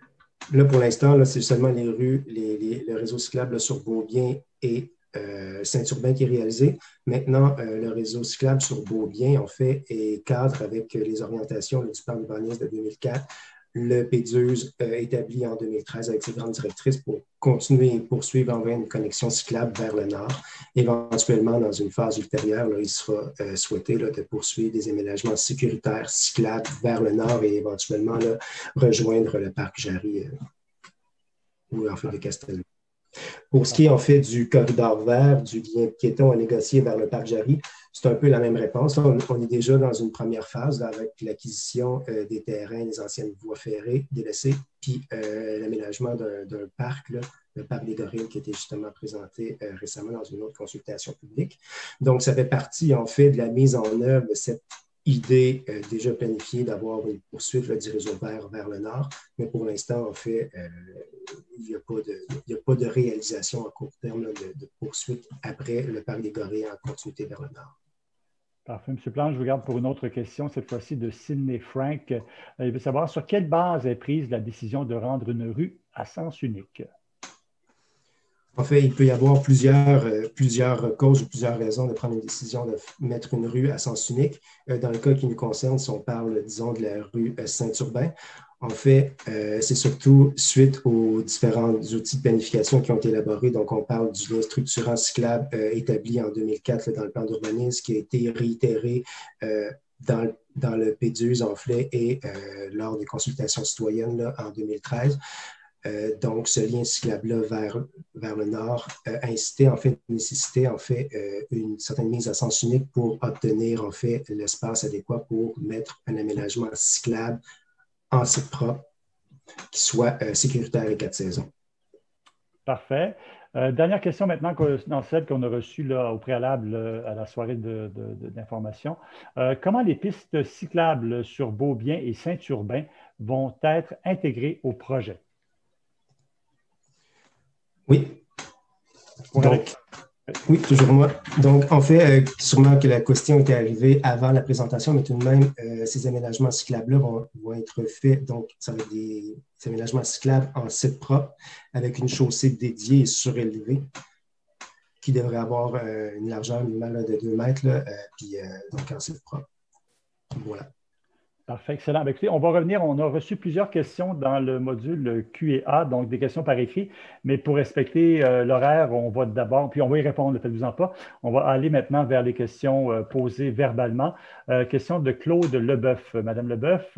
là, pour l'instant, c'est seulement les rues, le réseau cyclable là, sur Beaubien et Saint-Urbain qui est réalisé. Maintenant, le réseau cyclable sur Beaubien, en fait, est cadre avec les orientations du plan urbaniste de 2004, le PDUS établi en 2013 avec ses grandes directrices pour continuer et poursuivre en vain une connexion cyclable vers le nord. Éventuellement, dans une phase ultérieure, là, il sera souhaité là, de poursuivre des aménagements sécuritaires cyclables vers le nord et éventuellement là, rejoindre le parc Jarry ou en fait de Castelnau. Pour ce qui est en fait du corridor vert, du lien piéton à négocier vers le parc Jarry, c'est un peu la même réponse. On est déjà dans une première phase là, avec l'acquisition des terrains, des anciennes voies ferrées délaissées, puis l'aménagement d'un parc, là, le parc des Gorilles, qui a été justement présenté récemment dans une autre consultation publique. Donc, ça fait partie en fait de la mise en œuvre de cette idée déjà planifiée d'avoir une poursuite là, du réseau vert vers le nord, mais pour l'instant, en fait, il n'y a pas de réalisation à court terme là, de poursuite après le parc des Gorilles en continuité vers le nord. Parfait. M. Plante, je vous garde pour une autre question, cette fois-ci de Sidney Frank. Il veut savoir sur quelle base est prise la décision de rendre une rue à sens unique? En fait, il peut y avoir plusieurs causes ou plusieurs raisons de prendre une décision de mettre une rue à sens unique. Dans le cas qui nous concerne, si on parle, disons, de la rue Saint-Urbain, en fait, c'est surtout suite aux différents outils de planification qui ont été élaborés. Donc, on parle du lien structurant cyclable établi en 2004 là, dans le plan d'urbanisme qui a été réitéré dans le PDUS en fait et lors des consultations citoyennes là, en 2013. Donc, ce lien cyclable-là vers le nord nécessitait en fait une certaine mise à sens unique pour obtenir en fait l'espace adéquat pour mettre un aménagement cyclable en site propre qui soit sécuritaire et 4 saisons. Parfait. Dernière question maintenant, dans celle qu'on a reçue là, au préalable à la soirée d'information. Comment les pistes cyclables sur Beaubien et Saint-Urbain vont être intégrées au projet? Oui. Donc, oui, toujours moi. Donc, en fait, sûrement que la question était arrivée avant la présentation, mais tout de même, ces aménagements cyclables-là vont être faits. Donc, ça va être des aménagements cyclables en site propre avec une chaussée dédiée et surélevée qui devrait avoir une largeur minimale de 2 mètres, là, puis donc en site propre. Voilà. Parfait, excellent. Écoutez, on va revenir. On a reçu plusieurs questions dans le module Q&A, donc des questions par écrit. Mais pour respecter l'horaire, on va d'abord, puis on va y répondre, ne faites-vous-en pas. On va aller maintenant vers les questions posées verbalement. Question de Claude Leboeuf. Madame Leboeuf,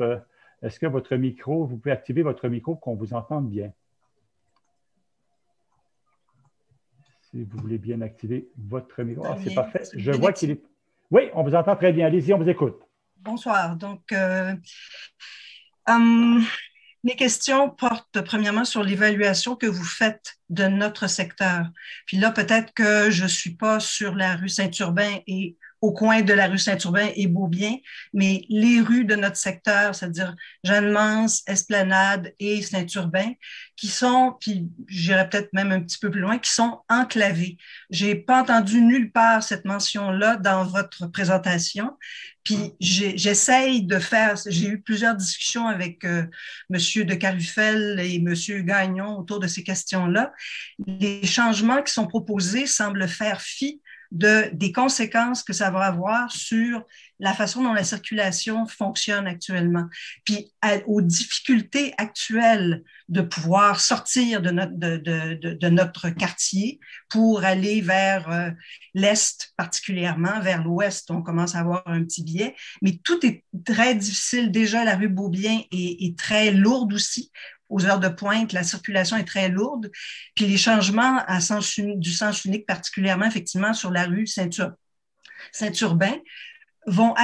est-ce que votre micro, vous pouvez activer votre micro pour qu'on vous entende bien? Si vous voulez bien activer votre micro. Ah, c'est parfait. Je vois qu'il est... Oui, on vous entend très bien. Allez-y, on vous écoute. Bonsoir. Donc, mes questions portent premièrement sur l'évaluation que vous faites de notre secteur. Puis là, peut-être que je ne suis pas sur la rue Saint-Urbain et au coin de la rue Saint-Urbain et Beaubien, mais les rues de notre secteur, c'est-à-dire Jeanne-Mance, Esplanade et Saint-Urbain, qui sont, puis j'irais peut-être même un petit peu plus loin, qui sont enclavées. Je n'ai pas entendu nulle part cette mention-là dans votre présentation. Puis j'essaye de faire, j'ai eu plusieurs discussions avec Monsieur de Carufel et Monsieur Gagnon autour de ces questions-là. Les changements qui sont proposés semblent faire fi des conséquences que ça va avoir sur la façon dont la circulation fonctionne actuellement, puis aux difficultés actuelles de pouvoir sortir de notre quartier pour aller vers l'Est particulièrement, vers l'Ouest, on commence à avoir un petit biais, mais tout est très difficile. Déjà, la rue Beaubien est très lourde aussi. Aux heures de pointe, la circulation est très lourde. Puis les changements du sens unique, particulièrement effectivement sur la rue Saint-Urbain, vont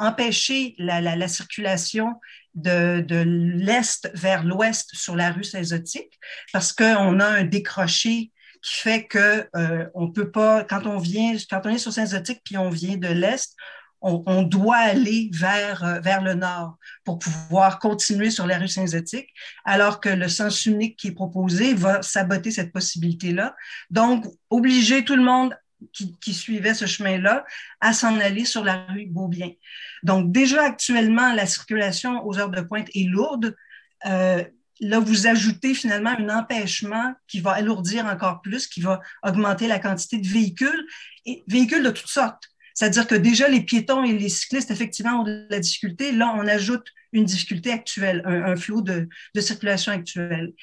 empêcher la circulation de l'Est vers l'Ouest sur la rue Saint-Zotique parce qu'on a un décroché qui fait que on peut pas, quand on est sur Saint-Zotique puis on vient de l'Est, on doit aller vers le nord pour pouvoir continuer sur la rue Saint-Zotique, alors que le sens unique qui est proposé va saboter cette possibilité-là. Donc, obliger tout le monde qui suivait ce chemin-là à s'en aller sur la rue Beaubien. Donc, déjà actuellement, la circulation aux heures de pointe est lourde. Là, vous ajoutez finalement un empêchement qui va alourdir encore plus, qui va augmenter la quantité de véhicules, et véhicules de toutes sortes. C'est-à-dire que déjà, les piétons et les cyclistes, effectivement, ont de la difficulté. Là, on ajoute une difficulté actuelle, un flot de circulation actuelle.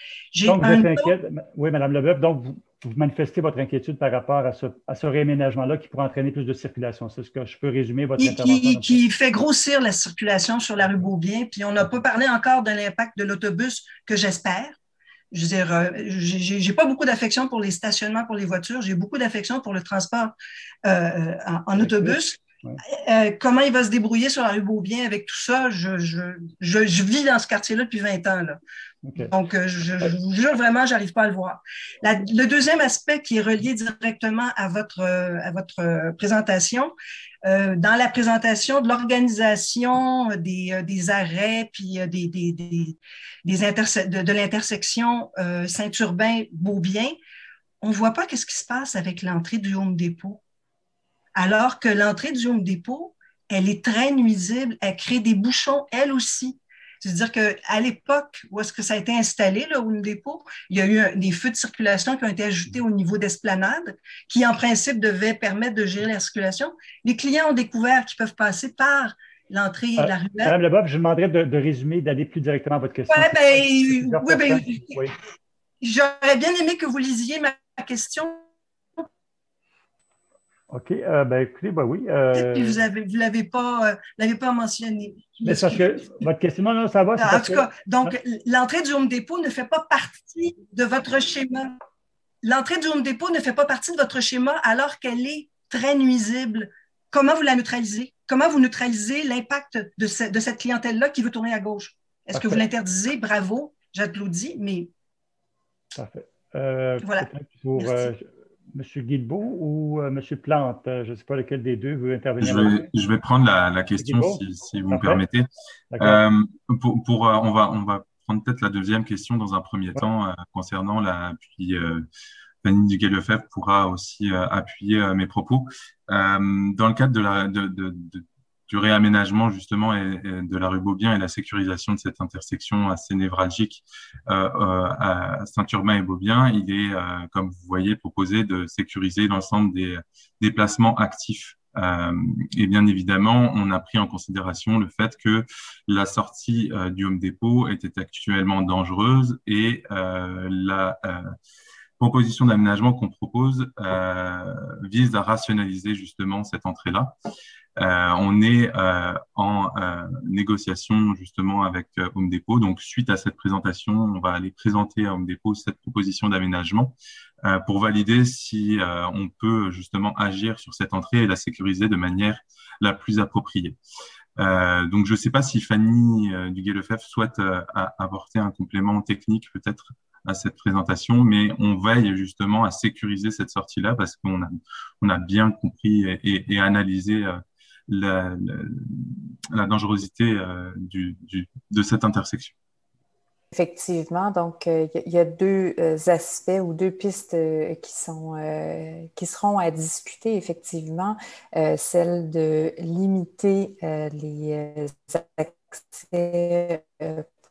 Donc, vous êtes inquiète. Oui, Mme Leboeuf, donc vous manifestez votre inquiétude par rapport à ce réaménagement-là qui pourrait entraîner plus de circulation. C'est ce que je peux résumer votre intervention? Qui fait grossir la circulation sur la rue Beaubien. Puis on n'a pas parlé encore de l'impact de l'autobus que j'espère. Je veux dire, j'ai pas beaucoup d'affection pour les stationnements pour les voitures, j'ai beaucoup d'affection pour le transport en autobus. Ouais. Comment il va se débrouiller sur la rue Beaubien avec tout ça? Je vis dans ce quartier-là depuis 20 ans. Là. Okay. Donc, je vous jure vraiment, je n'arrive pas à le voir. Le deuxième aspect qui est relié directement à votre présentation, dans la présentation de l'organisation des arrêts puis de l'intersection Saint-Urbain-Beaubien, on ne voit pas qu'est-ce qui se passe avec l'entrée du Home Depot. Alors que l'entrée du Home Depot, elle est très nuisible, elle crée des bouchons, elle aussi. C'est-à-dire qu'à l'époque où est-ce que ça a été installé, le Home Depot, il y a eu des feux de circulation qui ont été ajoutés au niveau d'Esplanade, qui en principe devaient permettre de gérer la circulation. Les clients ont découvert qu'ils peuvent passer par l'entrée et la ruelle. Madame Leboeuf, je demanderais de résumer, d'aller plus directement à votre question. Oui. J'aurais bien aimé que vous lisiez ma question. OK. Écoutez, oui. Puis vous ne l'avez pas mentionné. Mais parce que votre question, non, ça va. En tout cas, donc, l'entrée du Home Depot ne fait pas partie de votre schéma. L'entrée du Home Depot ne fait pas partie de votre schéma alors qu'elle est très nuisible. Comment vous la neutralisez? Comment vous neutralisez l'impact de cette clientèle-là qui veut tourner à gauche? Est-ce que vous l'interdisez? Bravo, j'applaudis, mais... Parfait. Voilà. Pour M. Guilbeault ou M. Plante, je ne sais pas lequel des deux veut intervenir. Je vais prendre la question si vous me permettez. On va prendre peut-être la deuxième question dans un premier temps concernant puis Fanny Duguay-Lefebvre pourra aussi appuyer mes propos. Dans le cadre du réaménagement justement et de la rue Beaubien et la sécurisation de cette intersection assez névralgique à Saint-Urbain et Beaubien, il est, comme vous voyez, proposé de sécuriser l'ensemble des déplacements actifs. Et bien évidemment, on a pris en considération le fait que la sortie du Home Depot était actuellement dangereuse et la proposition d'aménagement qu'on propose vise à rationaliser justement cette entrée-là. On est en négociation justement avec Home Depot. Donc, suite à cette présentation, on va aller présenter à Home Depot cette proposition d'aménagement pour valider si on peut justement agir sur cette entrée et la sécuriser de manière la plus appropriée. Donc, je ne sais pas si Fanny Duguay-Lefebvre souhaite apporter un complément technique peut-être à cette présentation, mais on veille justement à sécuriser cette sortie-là parce qu'on a bien compris et analysé la dangerosité de cette intersection. Effectivement, donc il y a deux aspects ou deux pistes qui seront à discuter, effectivement. Celle de limiter les accès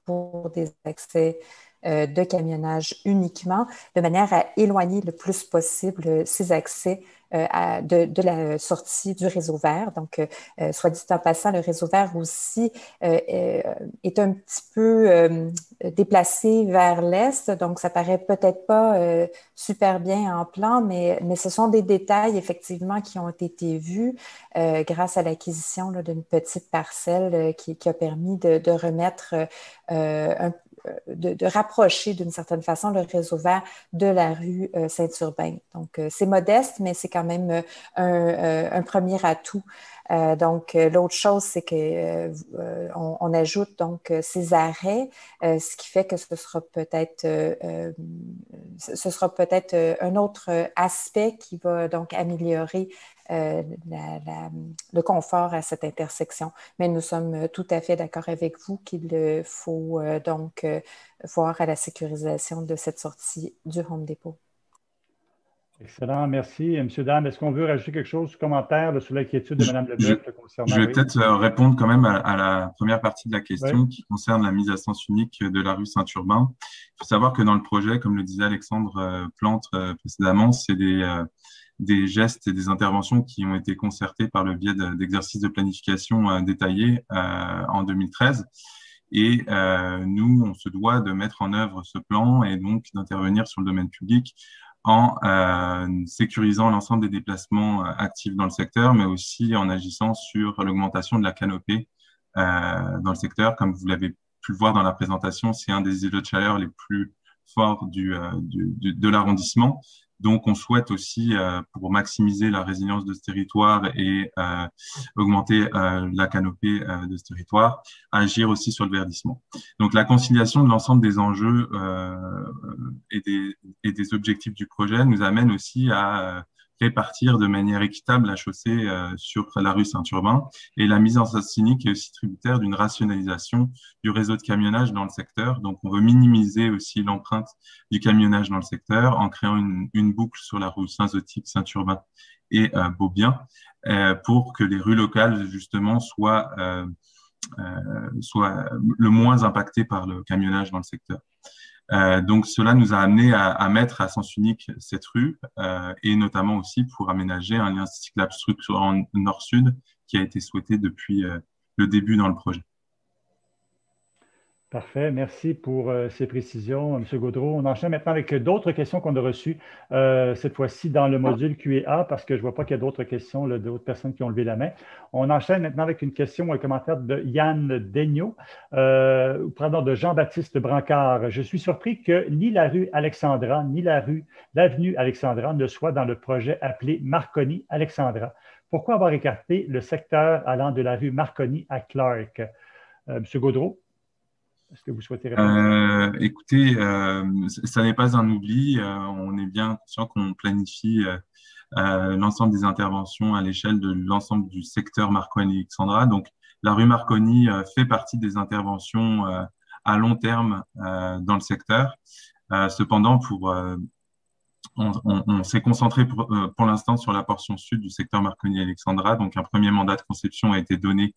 pour des accès de camionnage uniquement, de manière à éloigner le plus possible ces accès de la sortie du réseau vert. Donc, soit dit en passant, le réseau vert aussi est un petit peu déplacé vers l'est, donc ça paraît peut-être pas super bien en plan, mais ce sont des détails effectivement qui ont été vus grâce à l'acquisition d'une petite parcelle qui a permis de remettre de rapprocher d'une certaine façon le réseau vert de la rue Saint-Urbain. Donc, c'est modeste, mais c'est quand même un premier atout. Donc, l'autre chose, c'est qu'on ajoute donc ces arrêts, ce qui fait que ce sera peut-être un autre aspect qui va donc améliorer le confort à cette intersection. Mais nous sommes tout à fait d'accord avec vous qu'il faut donc voir à la sécurisation de cette sortie du Home Depot. Excellent, merci. Monsieur Dame, est-ce qu'on veut rajouter quelque chose, commentaire sur l'inquiétude de Mme Leboeuf concernant... Je vais peut-être répondre quand même à la première partie de la question qui concerne la mise à sens unique de la rue Saint-Urbain. Il faut savoir que dans le projet, comme le disait Alexandre Plante précédemment, c'est des gestes et des interventions qui ont été concertés par le biais d'exercices de planification détaillés en 2013. Et nous, on se doit de mettre en œuvre ce plan et donc d'intervenir sur le domaine public en sécurisant l'ensemble des déplacements actifs dans le secteur, mais aussi en agissant sur l'augmentation de la canopée dans le secteur. Comme vous l'avez pu le voir dans la présentation, c'est un des îlots de chaleur les plus forts de l'arrondissement. Donc, on souhaite aussi, pour maximiser la résilience de ce territoire et augmenter la canopée de ce territoire, agir aussi sur le verdissement. Donc, la conciliation de l'ensemble des enjeux et des objectifs du projet nous amène aussi à répartir de manière équitable la chaussée sur la rue Saint-Urbain. Et la mise en place unique est aussi tributaire d'une rationalisation du réseau de camionnage dans le secteur. Donc, on veut minimiser aussi l'empreinte du camionnage dans le secteur en créant une boucle sur la rue Saint-Zotique, Saint-Urbain et Beaubien pour que les rues locales, justement, soient le moins impactées par le camionnage dans le secteur. Donc, cela nous a amené à mettre à sens unique cette rue et notamment aussi pour aménager un lien cyclable structurant nord-sud qui a été souhaité depuis le début dans le projet. Parfait. Merci pour ces précisions, M. Gaudreault. On enchaîne maintenant avec d'autres questions qu'on a reçues, cette fois-ci dans le module Q&A, parce que je ne vois pas qu'il y a d'autres questions, d'autres personnes qui ont levé la main. On enchaîne maintenant avec une question ou un commentaire de Yann Daigneault, de Jean-Baptiste Brancard. Je suis surpris que ni la rue Alexandra, ni l'avenue Alexandra ne soient dans le projet appelé Marconi-Alexandra. Pourquoi avoir écarté le secteur allant de la rue Marconi à Clark? M. Gaudreault? Est-ce que vous souhaitez répondre? Écoutez, ça n'est pas un oubli. On est bien conscient qu'on planifie l'ensemble des interventions à l'échelle de l'ensemble du secteur Marconi-Alexandra. Donc, la rue Marconi fait partie des interventions à long terme dans le secteur. Cependant, on s'est concentré pour l'instant sur la portion sud du secteur Marconi-Alexandra. Donc, un premier mandat de conception a été donné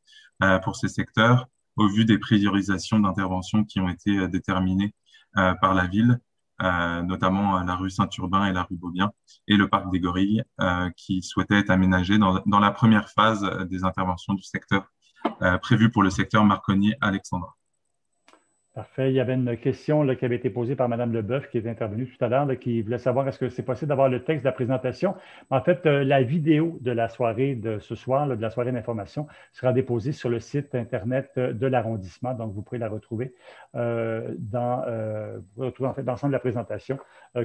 pour ces secteurs au vu des priorisations d'intervention qui ont été déterminées par la ville, notamment la rue Saint-Urbain et la rue Beaubien, et le parc des Gorilles, qui souhaitait être aménagé dans la première phase des interventions du secteur prévues pour le secteur Marconi-Alexandra. Parfait. Il y avait une question là, qui avait été posée par Mme Leboeuf, qui est intervenue tout à l'heure, qui voulait savoir est-ce que c'est possible d'avoir le texte de la présentation. En fait, la vidéo de la soirée de ce soir, là, de la soirée d'information, sera déposée sur le site Internet de l'arrondissement. Donc, vous pourrez la retrouver dans l'ensemble de la présentation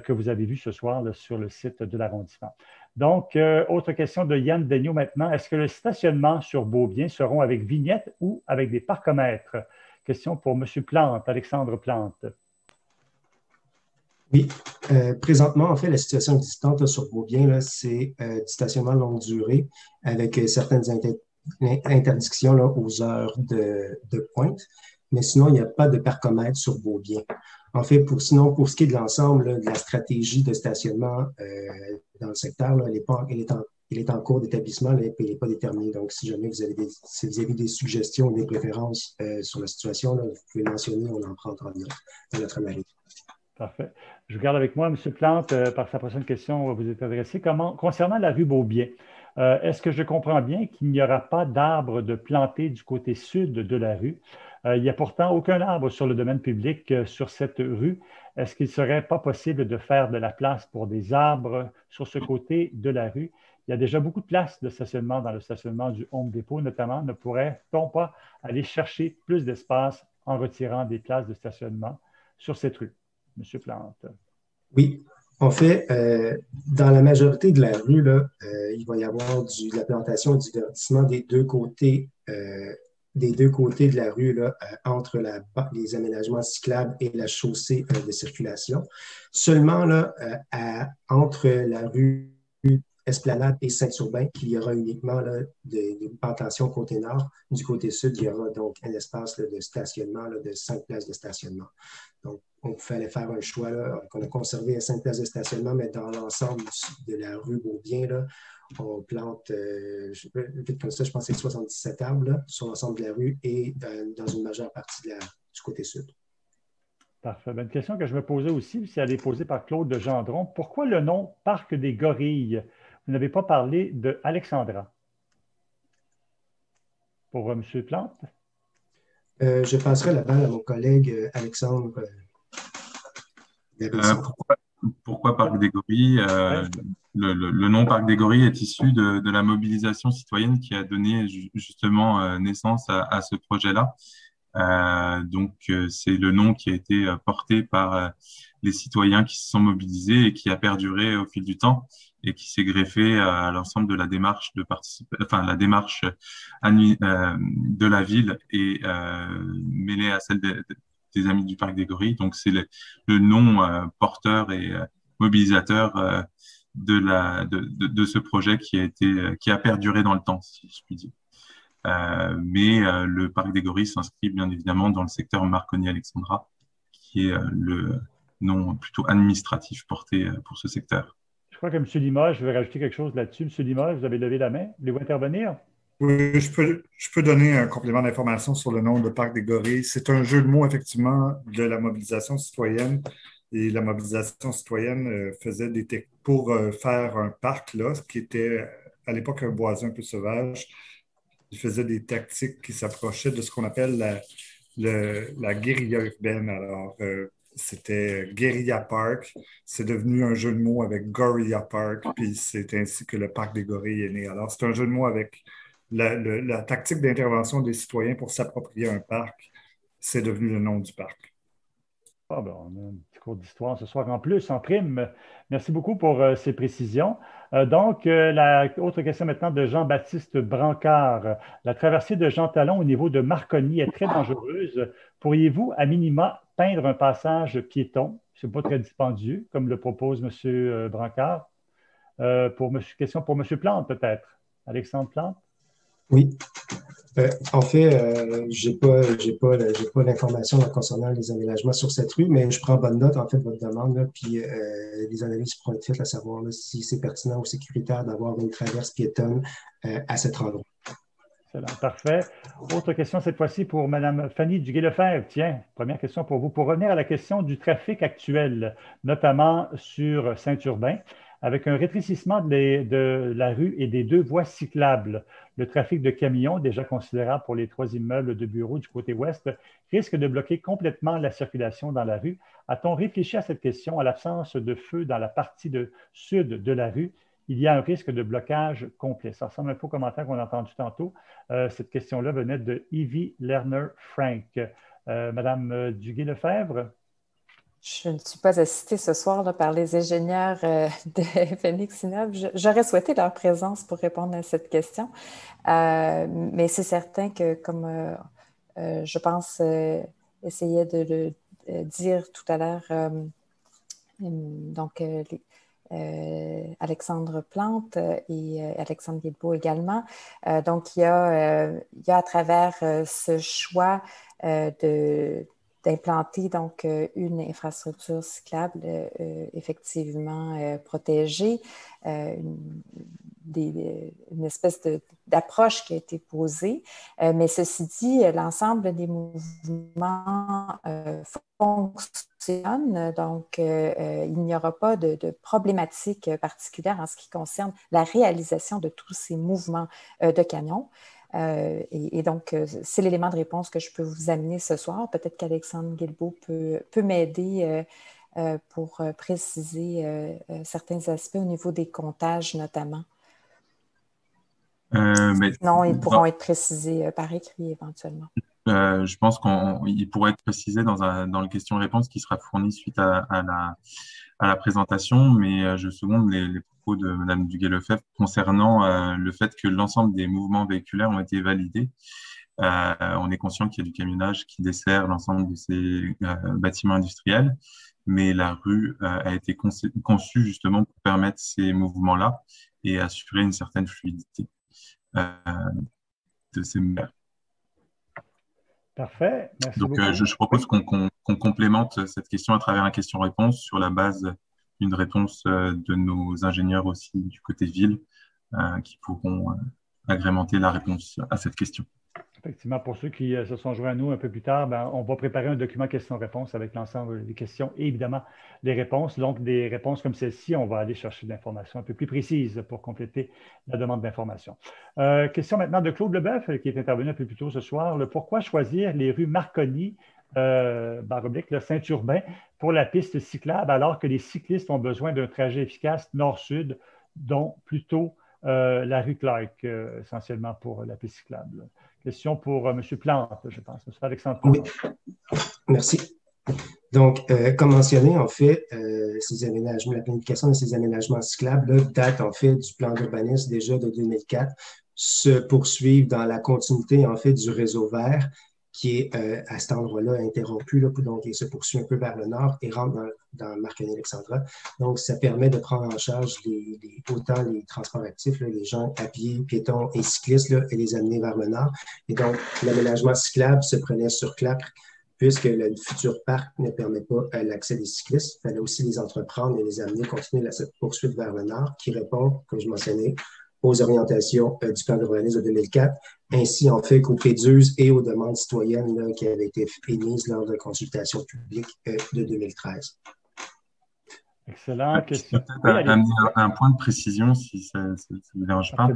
que vous avez vue ce soir là, sur le site de l'arrondissement. Donc, autre question de Yann Daigneault maintenant. Est-ce que le stationnement sur Beaubien seront avec vignette ou avec des parcomètres? Question pour M. Plante, Alexandre Plante. Oui, présentement, en fait, la situation existante là, sur Beaubien, c'est du stationnement longue durée avec certaines interdictions là, aux heures de pointe. Mais sinon, il n'y a pas de parcomètre sur Beaubien. En fait, pour ce qui est de l'ensemble de la stratégie de stationnement dans le secteur, là, il est en cours d'établissement et il n'est pas déterminé. Donc, si jamais vous avez des suggestions ou des préférences sur la situation, là, vous pouvez mentionner, on en prendra note dans notre analyse. Parfait. Je garde avec moi, M. Plante, par sa prochaine question, on va vous être adressé. Concernant la rue Beaubien, est-ce que je comprends bien qu'il n'y aura pas d'arbres de plantés du côté sud de la rue? Il n'y a pourtant aucun arbre sur le domaine public sur cette rue. Est-ce qu'il ne serait pas possible de faire de la place pour des arbres sur ce côté de la rue? Il y a déjà beaucoup de places de stationnement dans le stationnement du Home Depot, notamment. Ne pourrait-on pas aller chercher plus d'espace en retirant des places de stationnement sur cette rue? M. Plante. Oui, en fait, dans la majorité de la rue, là, il va y avoir de la plantation et du verdissement des deux côtés de la rue, là, entre les aménagements cyclables et la chaussée de circulation. Seulement là, entre la rue Esplanade et Saint-Urbain, qu'il y aura uniquement là, des plantations côté nord. Du côté sud, il y aura donc un espace là, de stationnement là, de 5 places de stationnement. Donc, on fallait faire un choix là, qu'on a conservé à 5 places de stationnement, mais dans l'ensemble de la rue Beaubien, là, on plante, vite comme ça, je pense que c'est 77 arbres là, sur l'ensemble de la rue et dans une majeure partie du côté sud. Parfait. Une question que je me posais aussi, si elle est posée par Claude de Gendron. Pourquoi le nom Parc des Gorilles? Vous n'avez pas parlé de Alexandra. Pour M. Plante? Je passerai la balle à mon collègue Alexandre. Pourquoi Parc des Gorilles? Le nom Parc des Gorilles est issu de la mobilisation citoyenne qui a donné justement naissance à ce projet-là. Donc, c'est le nom qui a été porté par les citoyens qui se sont mobilisés et qui a perduré au fil du temps et qui s'est greffé à l'ensemble de la démarche la démarche de la ville et mêlée à celle des Amis du Parc des Gorilles. Donc, c'est le nom porteur et mobilisateur de ce projet qui a perduré dans le temps, si je puis dire. Mais le Parc des Gorilles s'inscrit bien évidemment dans le secteur Marconi-Alexandra, qui est le nom plutôt administratif porté pour ce secteur. Je crois que M. Limoges veut rajouter quelque chose là-dessus. M. Limoges, vous avez levé la main. Voulez-vous intervenir? Oui, je peux donner un complément d'information sur le nom de Parc des Gorilles. C'est un jeu de mots, effectivement, de la mobilisation citoyenne. Et la mobilisation citoyenne faisait pour faire un parc, là, qui était à l'époque un boisé un peu sauvage. Il faisait des tactiques qui s'approchaient de ce qu'on appelle la guérilla urbaine. Alors, c'était Guérilla Park. C'est devenu un jeu de mots avec Gorilla Park, puis c'est ainsi que le Parc des Gorilles est né. Alors, c'est un jeu de mots avec la tactique d'intervention des citoyens pour s'approprier un parc. C'est devenu le nom du parc. Ah ben, on a un petit cours d'histoire ce soir en plus, en prime. Merci beaucoup pour ces précisions. Donc, la autre question maintenant de Jean-Baptiste Brancard. La traversée de Jean Talon au niveau de Marconi est très dangereuse. Pourriez-vous, à minima, peindre un passage piéton? Ce n'est pas très dispendieux, comme le propose M. Brancard. Question pour M. Plante, peut-être. Alexandre Plante? Oui. En fait, j'ai pas l'information concernant les aménagements sur cette rue, mais je prends bonne note en fait de votre demande, là, puis les analyses pourront être faites à savoir là, si c'est pertinent ou sécuritaire d'avoir une traverse piétonne à cet endroit. Excellent, parfait. Autre question cette fois-ci pour Mme Fanny Duguay-Lefebvre. Tiens, première question pour vous. Pour revenir à la question du trafic actuel, notamment sur Saint-Urbain, avec un rétrécissement de la rue et des deux voies cyclables, le trafic de camions, déjà considérable pour les 3 immeubles de bureaux du côté ouest, risque de bloquer complètement la circulation dans la rue. A-t-on réfléchi à cette question? À l'absence de feu dans la partie sud de la rue, il y a un risque de blocage complet. Ça ressemble un peu au commentaire qu'on a entendu tantôt. Cette question-là venait de Evie Lerner-Frank. Madame Duguay-Lefebvre? Je ne suis pas assistée ce soir là, par les ingénieurs de Phoenix Innov. J'aurais souhaité leur présence pour répondre à cette question. Mais c'est certain que, comme je pense essayer de le dire tout à l'heure, donc Alexandre Plante et Alexandre Guilbeault également. Donc, il y a à travers ce choix d'implanter donc une infrastructure cyclable effectivement protégée, une espèce d'approche qui a été posée. Mais ceci dit, l'ensemble des mouvements fonctionnent, donc il n'y aura pas de problématique particulière en ce qui concerne la réalisation de tous ces mouvements de camions. Et donc, c'est l'élément de réponse que je peux vous amener ce soir. Peut-être qu'Alexandre Guilbeault peut m'aider pour préciser certains aspects au niveau des comptages notamment. Non, ils pourront être précisés par écrit éventuellement. Je pense qu'il pourrait être précisé dans le question-réponse qui sera fourni suite à la présentation, mais je seconde les propos de Mme Duguay-Lefebvre concernant le fait que l'ensemble des mouvements véhiculaires ont été validés. On est conscient qu'il y a du camionnage qui dessert l'ensemble de ces bâtiments industriels, mais la rue a été conçue justement pour permettre ces mouvements-là et assurer une certaine fluidité de ces mouvements. Parfait, merci Donc, beaucoup. je propose qu'on complémente cette question à travers un question-réponse sur la base d'une réponse de nos ingénieurs aussi du côté ville qui pourront agrémenter la réponse à cette question. Effectivement, pour ceux qui se sont joints à nous un peu plus tard, on va préparer un document questions-réponses avec l'ensemble des questions et évidemment les réponses. Donc, des réponses comme celle-ci, on va aller chercher de l'information un peu plus précise pour compléter la demande d'information. Question maintenant de Claude Leboeuf, qui est intervenu un peu plus tôt ce soir. Pourquoi choisir les rues Marconi, / Saint-Urbain, pour la piste cyclable, alors que les cyclistes ont besoin d'un trajet efficace nord-sud, dont plutôt la rue Clark, essentiellement pour la piste cyclable? Question pour M. Plante, je pense. M. Alexandre Plante. Oui, merci. Donc, comme mentionné, en fait, ces aménagements, la planification de ces aménagements cyclables là, date en fait du plan d'urbanisme déjà de 2004, se poursuivent dans la continuité en fait du réseau vert qui est à cet endroit-là interrompu, là, donc il se poursuit un peu vers le nord et rentre dans Marconi-Alexandra. Donc, ça permet de prendre en charge autant les transports actifs, là, les gens à pied, piétons et cyclistes, là, et les amener vers le nord. Et donc, l'aménagement cyclable se prenait sur Clapre, puisque le futur parc ne permet pas l'accès des cyclistes. Il fallait aussi les entreprendre et les amener, continuer cette poursuite vers le nord, qui répond, comme je mentionnais, aux orientations du plan d'urbanisme de 2004, ainsi en fait qu'aux prédus et aux demandes citoyennes là, qui avaient été émises lors de la consultation publique de 2013. Excellent. Question. Je peux peut-être amener un point de précision, si ça ne vous dérange pas.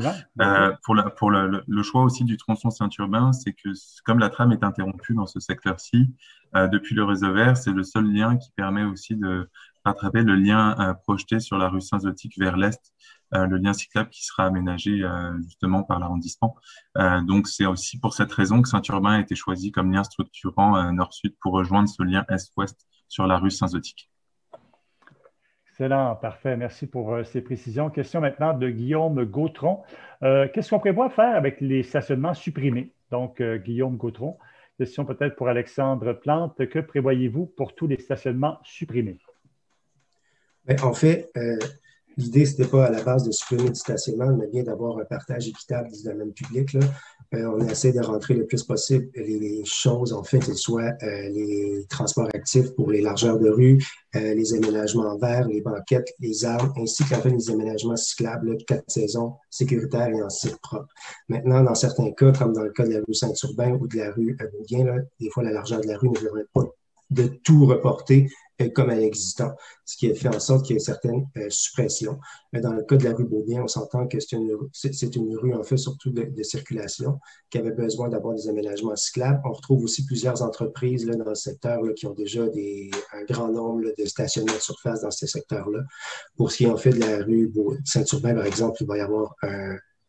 Pour le choix aussi du tronçon Saint-Urbain, c'est que comme la tram est interrompue dans ce secteur-ci, depuis le réseau vert, c'est le seul lien qui permet aussi de rattraper le lien projeté sur la rue Saint-Zotique vers l'est, le lien cyclable qui sera aménagé justement par l'arrondissement. Donc, c'est aussi pour cette raison que Saint-Urbain a été choisi comme lien structurant nord-sud pour rejoindre ce lien est-ouest sur la rue Saint-Zotique. Excellent, parfait. Merci pour ces précisions. Question maintenant de Guillaume Gautron. Qu'est-ce qu'on prévoit faire avec les stationnements supprimés? Donc, Guillaume Gautron. Question peut-être pour Alexandre Plante. Que prévoyez-vous pour tous les stationnements supprimés? Bien, en fait, l'idée, ce n'était pas à la base de supprimer du stationnement, mais bien d'avoir un partage équitable du domaine public, là. On essaie de rentrer le plus possible les choses, en fait, que ce soit les transports actifs pour les largeurs de rue, les aménagements verts, les banquettes, les arbres, ainsi qu'en fait les aménagements cyclables, 4 saisons, sécuritaires et en site propre. Maintenant, dans certains cas, comme dans le cas de la rue Saint-Urbain ou de la rue Beaubien, là, des fois, la largeur de la rue ne devrait pas de tout reporter comme à l'existant, ce qui a fait en sorte qu'il y ait certaines suppressions. Mais dans le cas de la rue Beaubien, on s'entend que c'est une rue, en fait, surtout de circulation, qui avait besoin d'avoir des aménagements cyclables. On retrouve aussi plusieurs entreprises là, dans le secteur là, qui ont déjà un grand nombre là, de stationnements de surface dans ces secteurs-là. Pour ce qui est en fait de la rue Saint-Urbain, par exemple, il va y avoir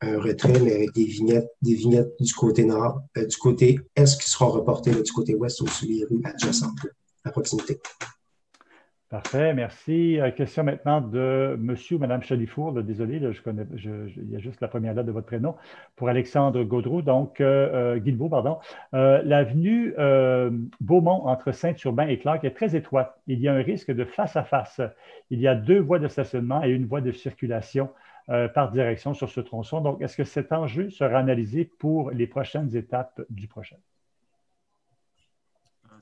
un retrait, mais avec des vignettes du côté nord, du côté est qui seront reportées là, du côté ouest au-dessus des rues adjacentes, là, à proximité. Parfait, merci. Question maintenant de monsieur ou madame Chalifour. Là, désolé, là, il y a juste la première lettre de votre prénom. Pour Alexandre Gaudreau, donc Guilbeault, pardon. L'avenue Beaumont entre Saint-Urbain et Clark est très étroite. Il y a un risque de face à face. Il y a 2 voies de stationnement et une voie de circulation par direction sur ce tronçon. Donc, est-ce que cet enjeu sera analysé pour les prochaines étapes du projet?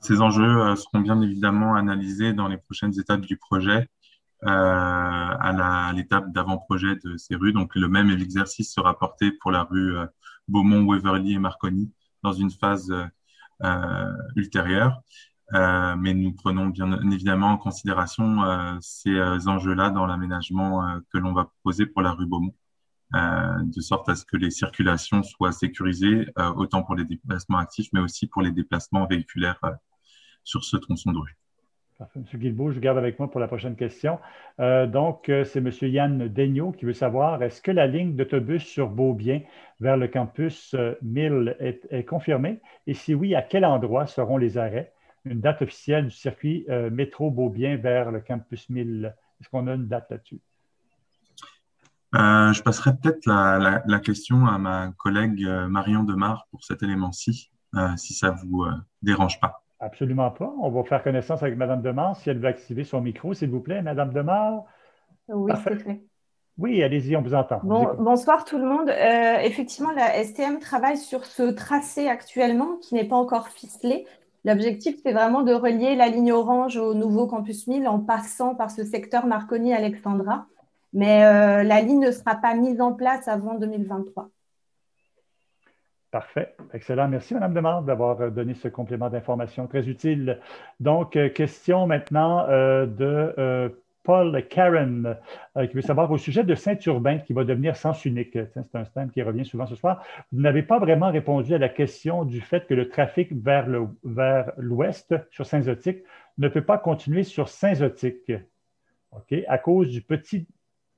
Ces enjeux seront bien évidemment analysés dans les prochaines étapes du projet, à l'étape d'avant-projet de ces rues. Donc, le même exercice sera porté pour la rue Beaumont, Waverly et Marconi dans une phase ultérieure. Mais nous prenons bien évidemment en considération ces enjeux-là dans l'aménagement que l'on va proposer pour la rue Beaumont, de sorte à ce que les circulations soient sécurisées, autant pour les déplacements actifs, mais aussi pour les déplacements véhiculaires sur ce tronçon de rue. Parfait. M. Guilbeault, je garde avec moi pour la prochaine question. C'est M. Yann Daigneault qui veut savoir, est-ce que la ligne d'autobus sur Beaubien vers le campus 1000 est confirmée? Et si oui, à quel endroit seront les arrêts? Une date officielle du circuit métro Beaubien vers le campus 1000. Est-ce qu'on a une date là-dessus? Je passerai peut-être la question à ma collègue Marion Demar pour cet élément-ci, si ça ne vous dérange pas. Absolument pas. On va faire connaissance avec Mme Demar si elle veut activer son micro, s'il vous plaît. Mme Demar? Oui, c'est fait. Oui, allez-y, on vous entend. Bonsoir tout le monde. Effectivement, la STM travaille sur ce tracé actuellement qui n'est pas encore ficelé. L'objectif, c'est vraiment de relier la ligne orange au nouveau campus 1000 en passant par ce secteur Marconi-Alexandra. Mais la ligne ne sera pas mise en place avant 2023. Parfait. Excellent. Merci, Mme Demar, d'avoir donné ce complément d'information très utile. Donc, question maintenant de Paul Karen, qui veut savoir au sujet de Saint-Urbain qui va devenir sens unique. C'est un thème qui revient souvent ce soir. Vous n'avez pas vraiment répondu à la question du fait que le trafic vers l'ouest sur Saint-Zotique ne peut pas continuer sur Saint-Zotique, à cause du petit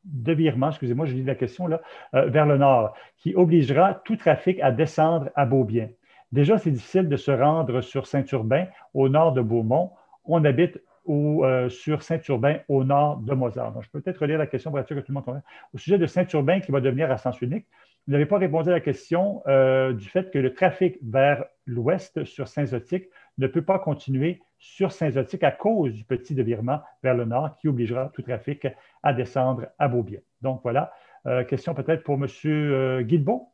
devirement, excusez-moi, je lis la question là, vers le nord, qui obligera tout trafic à descendre à Beaubien. Déjà, c'est difficile de se rendre sur Saint-Urbain, au nord de Beaumont. On habite sur Saint-Urbain, au nord de Mozart. Donc, je peux peut-être relire la question pour être sûr que tout le monde comprend. Au sujet de Saint-Urbain qui va devenir à sens unique, vous n'avez pas répondu à la question du fait que le trafic vers l'ouest sur Saint-Zotique ne peut pas continuer sur Saint-Zotique à cause du petit devirement vers le nord qui obligera tout trafic à descendre à Beaubien. Donc voilà, question peut-être pour M. Guilbeault.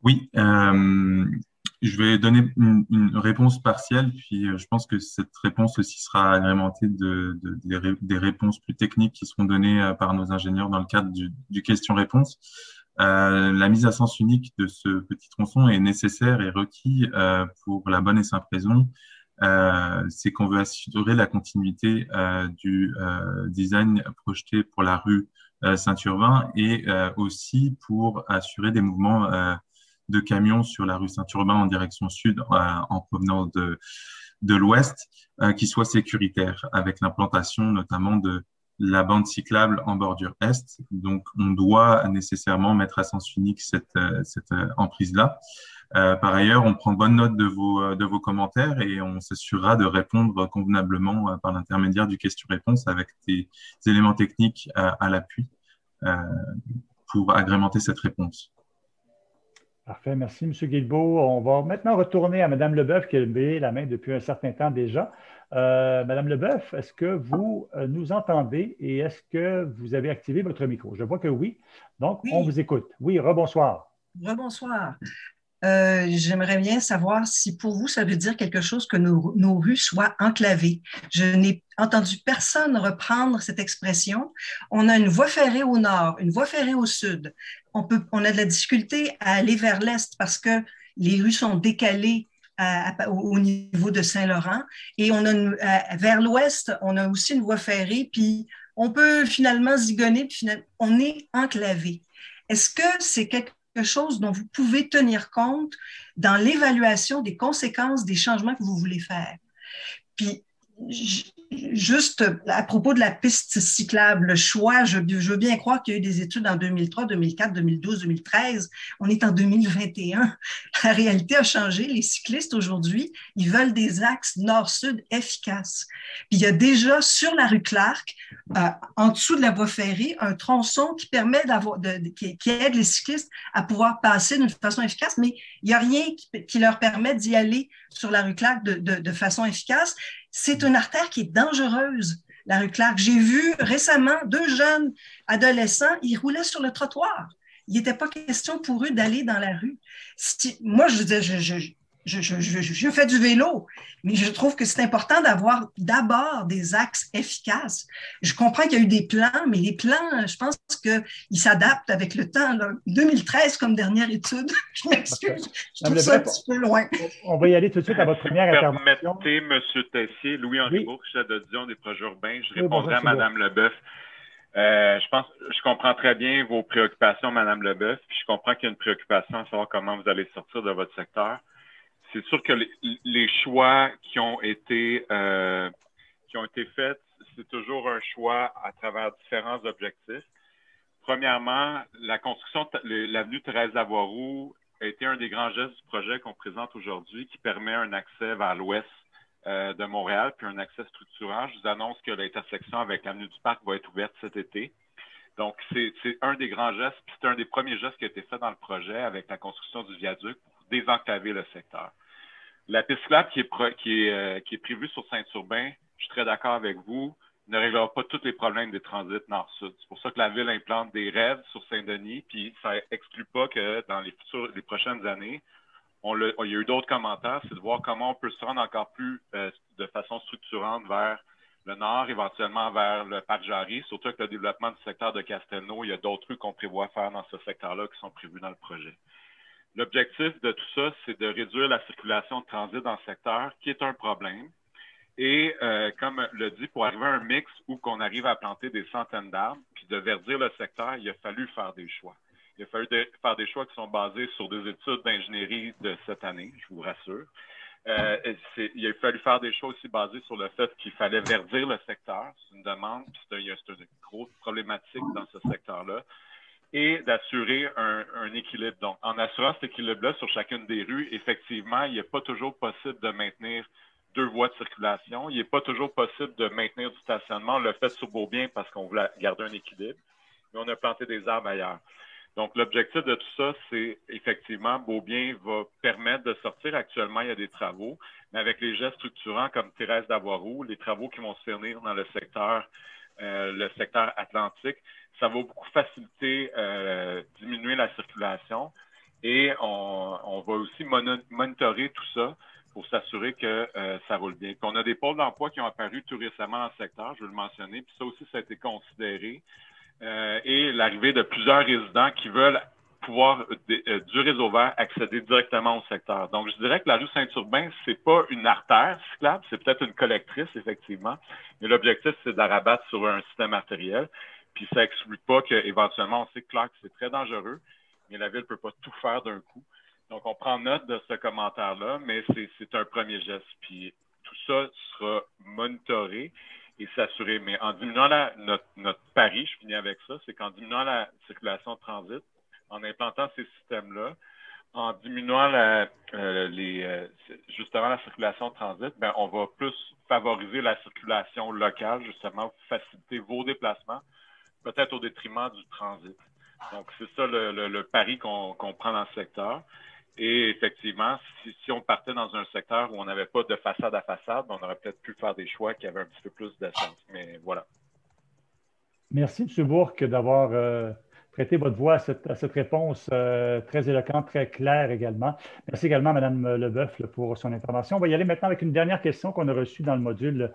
Oui, je vais donner une réponse partielle, puis je pense que cette réponse aussi sera agrémentée des réponses plus techniques qui seront données par nos ingénieurs dans le cadre du question-réponse. La mise à sens unique de ce petit tronçon est nécessaire et requis pour la bonne et simple raison. C'est qu'on veut assurer la continuité du design projeté pour la rue Saint-Urbain et aussi pour assurer des mouvements de camions sur la rue Saint-Urbain en direction sud en provenance de l'ouest qui soient sécuritaires avec l'implantation notamment de la bande cyclable en bordure est. Donc, on doit nécessairement mettre à sens unique cette emprise-là. Par ailleurs, on prend bonne note de vos commentaires et on s'assurera de répondre convenablement par l'intermédiaire du question-réponse avec des éléments techniques à l'appui pour agrémenter cette réponse. Parfait, merci, M. Guilbeault. On va maintenant retourner à Mme Leboeuf qui a levé la main depuis un certain temps déjà. Mme Leboeuf, est-ce que vous nous entendez et est-ce que vous avez activé votre micro? Je vois que oui. Donc, on Oui, vous écoute. Oui, rebonsoir. rebonsoir. J'aimerais bien savoir si pour vous, ça veut dire quelque chose que nos rues soient enclavées. Je n'ai entendu personne reprendre cette expression. On a une voie ferrée au nord, une voie ferrée au sud. On a de la difficulté à aller vers l'est parce que les rues sont décalées au niveau de Saint-Laurent. Et vers l'ouest, on a aussi une voie ferrée, puis on peut finalement zigonner, puis finalement, on est enclavé. Est-ce que c'est quelque chose dont vous pouvez tenir compte dans l'évaluation des conséquences des changements que vous voulez faire? Puis, juste à propos de la piste cyclable, le choix, je veux bien croire qu'il y a eu des études en 2003, 2004, 2012, 2013. On est en 2021. La réalité a changé. Les cyclistes aujourd'hui, ils veulent des axes nord-sud efficaces. Puis il y a déjà sur la rue Clark, en dessous de la voie ferrée, un tronçon qui permet qui aide les cyclistes à pouvoir passer d'une façon efficace, mais il n'y a rien qui leur permet d'y aller sur la rue Clark de façon efficace. C'est une artère qui est dangereuse, la rue Clark. J'ai vu récemment 2 jeunes adolescents, ils roulaient sur le trottoir. Il n'était pas question pour eux d'aller dans la rue. Moi, je veux dire, je fais du vélo, mais je trouve que c'est important d'avoir d'abord des axes efficaces. Je comprends qu'il y a eu des plans, mais les plans, je pense qu'ils s'adaptent avec le temps. Là. 2013 comme dernière étude, je m'excuse, je trouve ça un petit peu loin. On va y aller tout de suite à votre première intervention. Permettez, M. Tessier, Louis-Henri Oui. Bourg, chef de division des projets urbains. Je Oui, répondrai bonjour, à Mme Leboeuf. Je comprends très bien vos préoccupations, Mme Leboeuf, puis je comprends qu'il y a une préoccupation à savoir comment vous allez sortir de votre secteur. C'est sûr que les choix qui ont été faits, c'est toujours un choix à travers différents objectifs. Premièrement, la construction de l'avenue Thérèse Lavoie-Roux a été un des grands gestes du projet qu'on présente aujourd'hui qui permet un accès vers l'ouest de Montréal, puis un accès structurant. Je vous annonce que l'intersection avec l'avenue du Parc va être ouverte cet été. Donc, c'est un des grands gestes, puis c'est un des premiers gestes qui a été fait dans le projet avec la construction du viaduc pour désenclaver le secteur. La piste cyclable qui est prévue sur Saint-Urbain, je suis très d'accord avec vous, ne réglera pas tous les problèmes des transits nord-sud. C'est pour ça que la ville implante des rêves sur Saint-Denis, puis ça exclut pas que dans les prochaines années, il y a eu d'autres commentaires, c'est de voir comment on peut se rendre encore plus de façon structurante vers le nord, éventuellement vers le parc Jarry, surtout avec le développement du secteur de Castelnau, il y a d'autres rues qu'on prévoit faire dans ce secteur-là qui sont prévues dans le projet. L'objectif de tout ça, c'est de réduire la circulation de transit dans le secteur, qui est un problème. Et comme le dit, pour arriver à un mix où qu'on arrive à planter des centaines d'arbres, puis de verdir le secteur, il a fallu faire des choix. Il a fallu faire des choix qui sont basés sur des études d'ingénierie de cette année, je vous rassure. Il a fallu faire des choix aussi basés sur le fait qu'il fallait verdir le secteur. C'est une demande, puis c'est une grosse problématique dans ce secteur-là. Et d'assurer un équilibre. Donc, en assurant cet équilibre-là sur chacune des rues, effectivement, il n'est pas toujours possible de maintenir 2 voies de circulation. Il n'est pas toujours possible de maintenir du stationnement. On l'a fait sur Beaubien parce qu'on voulait garder un équilibre, mais on a planté des arbres ailleurs. Donc, l'objectif de tout ça, c'est effectivement, Beaubien va permettre de sortir. Actuellement, il y a des travaux, mais avec les gestes structurants comme Thérèse Lavoie-Roux, les travaux qui vont se finir dans le secteur atlantique, ça va beaucoup faciliter, diminuer la circulation et on va aussi monitorer tout ça pour s'assurer que ça roule bien. Puis on a des pôles d'emploi qui ont apparu tout récemment dans le secteur, je veux le mentionner, puis ça aussi, ça a été considéré. Et l'arrivée de plusieurs résidents qui veulent pouvoir, du réseau vert, accéder directement au secteur. Donc, je dirais que la rue Saint-Urbain, c'est pas une artère cyclable, c'est peut-être une collectrice, effectivement, mais l'objectif, c'est de la rabattre sur un système artériel. Puis ça exclut pas qu'éventuellement, on sait que Clark, c'est très dangereux, mais la ville ne peut pas tout faire d'un coup. Donc, on prend note de ce commentaire-là, mais c'est un premier geste. Puis tout ça sera monitoré et s'assurer. Mais en diminuant notre pari, je finis avec ça, c'est qu'en diminuant la circulation de transit, en implantant ces systèmes-là, en diminuant justement la circulation de transit, ben, on va plus favoriser la circulation locale, justement, faciliter vos déplacements, peut-être au détriment du transit. Donc, c'est ça le pari qu'on prend dans ce secteur. Et effectivement, si on partait dans un secteur où on n'avait pas de façade à façade, on aurait peut-être pu faire des choix qui avaient un petit peu plus d'essence. Mais voilà. Merci, M. Bourque, d'avoir prêté votre voix à cette réponse très éloquente, très claire également. Merci également à Mme Leboeuf pour son intervention. On va y aller maintenant avec une dernière question qu'on a reçue dans le module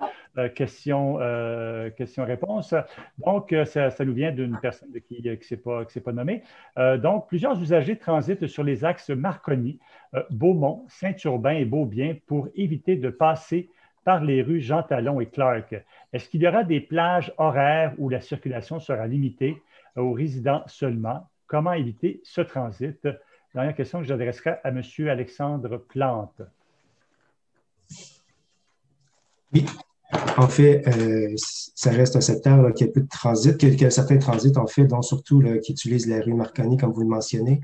questions-réponses. Donc, ça nous vient d'une personne qui ne s'est pas nommée. Donc, plusieurs usagers transitent sur les axes Marconi, Beaumont, Saint-Urbain et Beaubien pour éviter de passer par les rues Jean Talon et Clark. Est-ce qu'il y aura des plages horaires où la circulation sera limitée aux résidents seulement? Comment éviter ce transit? Dernière question que j'adresserai à M. Alexandre Plante. Oui, en fait, ça reste un secteur là, qui a peu de transit, qui a certains transits, en fait, dont surtout là, qui utilisent la rue Marconi, comme vous le mentionnez.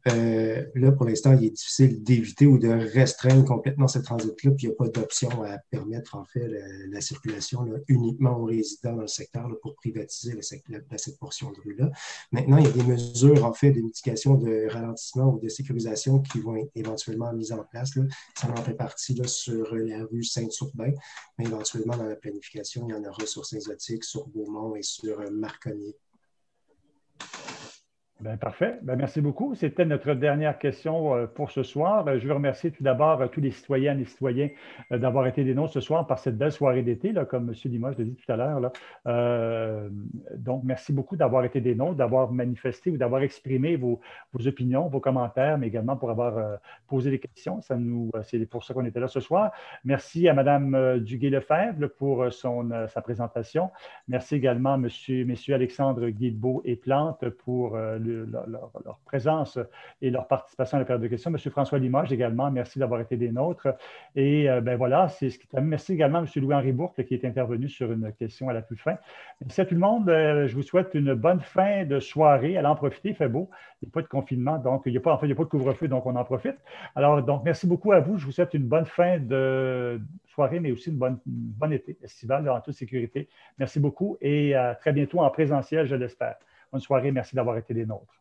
Là, pour l'instant, il est difficile d'éviter ou de restreindre complètement ce transit-là, puis il n'y a pas d'option à permettre, en fait, la circulation là, uniquement aux résidents dans le secteur là, pour privatiser cette portion de rue-là. Maintenant, il y a des mesures, en fait, de mitigation, de ralentissement ou de sécurisation qui vont être éventuellement mises en place. Là. Ça en fait partie là, sur la rue Saint-Urbain, mais éventuellement, dans la planification, il y en aura sur Saint-Zotique, sur Beaumont et sur Marconi. Bien, parfait. Bien, merci beaucoup. C'était notre dernière question pour ce soir. Je veux remercier tout d'abord tous les citoyennes et citoyens d'avoir été des nôtres ce soir par cette belle soirée d'été, là, comme M. Limoges l'a dit tout à l'heure. Donc, merci beaucoup d'avoir été des nôtres, d'avoir manifesté ou d'avoir exprimé vos opinions, vos commentaires, mais également pour avoir posé des questions. C'est pour ça qu'on était là ce soir. Merci à Mme Duguay-Lefebvre pour sa présentation. Merci également à M. Alexandre Guilbeault et Plante pour leur présence et leur participation à la période de questions. M. François Limoges également, merci d'avoir été des nôtres. Et ben voilà, c'est ce qui termine. Merci également à M. Louis-Henri Bourque qui est intervenu sur une question à la toute fin. Merci à tout le monde. Je vous souhaite une bonne fin de soirée. Allez en profiter, il fait beau. Il n'y a pas de confinement, donc il n'y a pas de couvre-feu, donc on en profite. Alors, donc, merci beaucoup à vous. Je vous souhaite une bonne fin de soirée, mais aussi une bonne été estivale en toute sécurité. Merci beaucoup et à très bientôt en présentiel, je l'espère. Bonne soirée, merci d'avoir été des nôtres.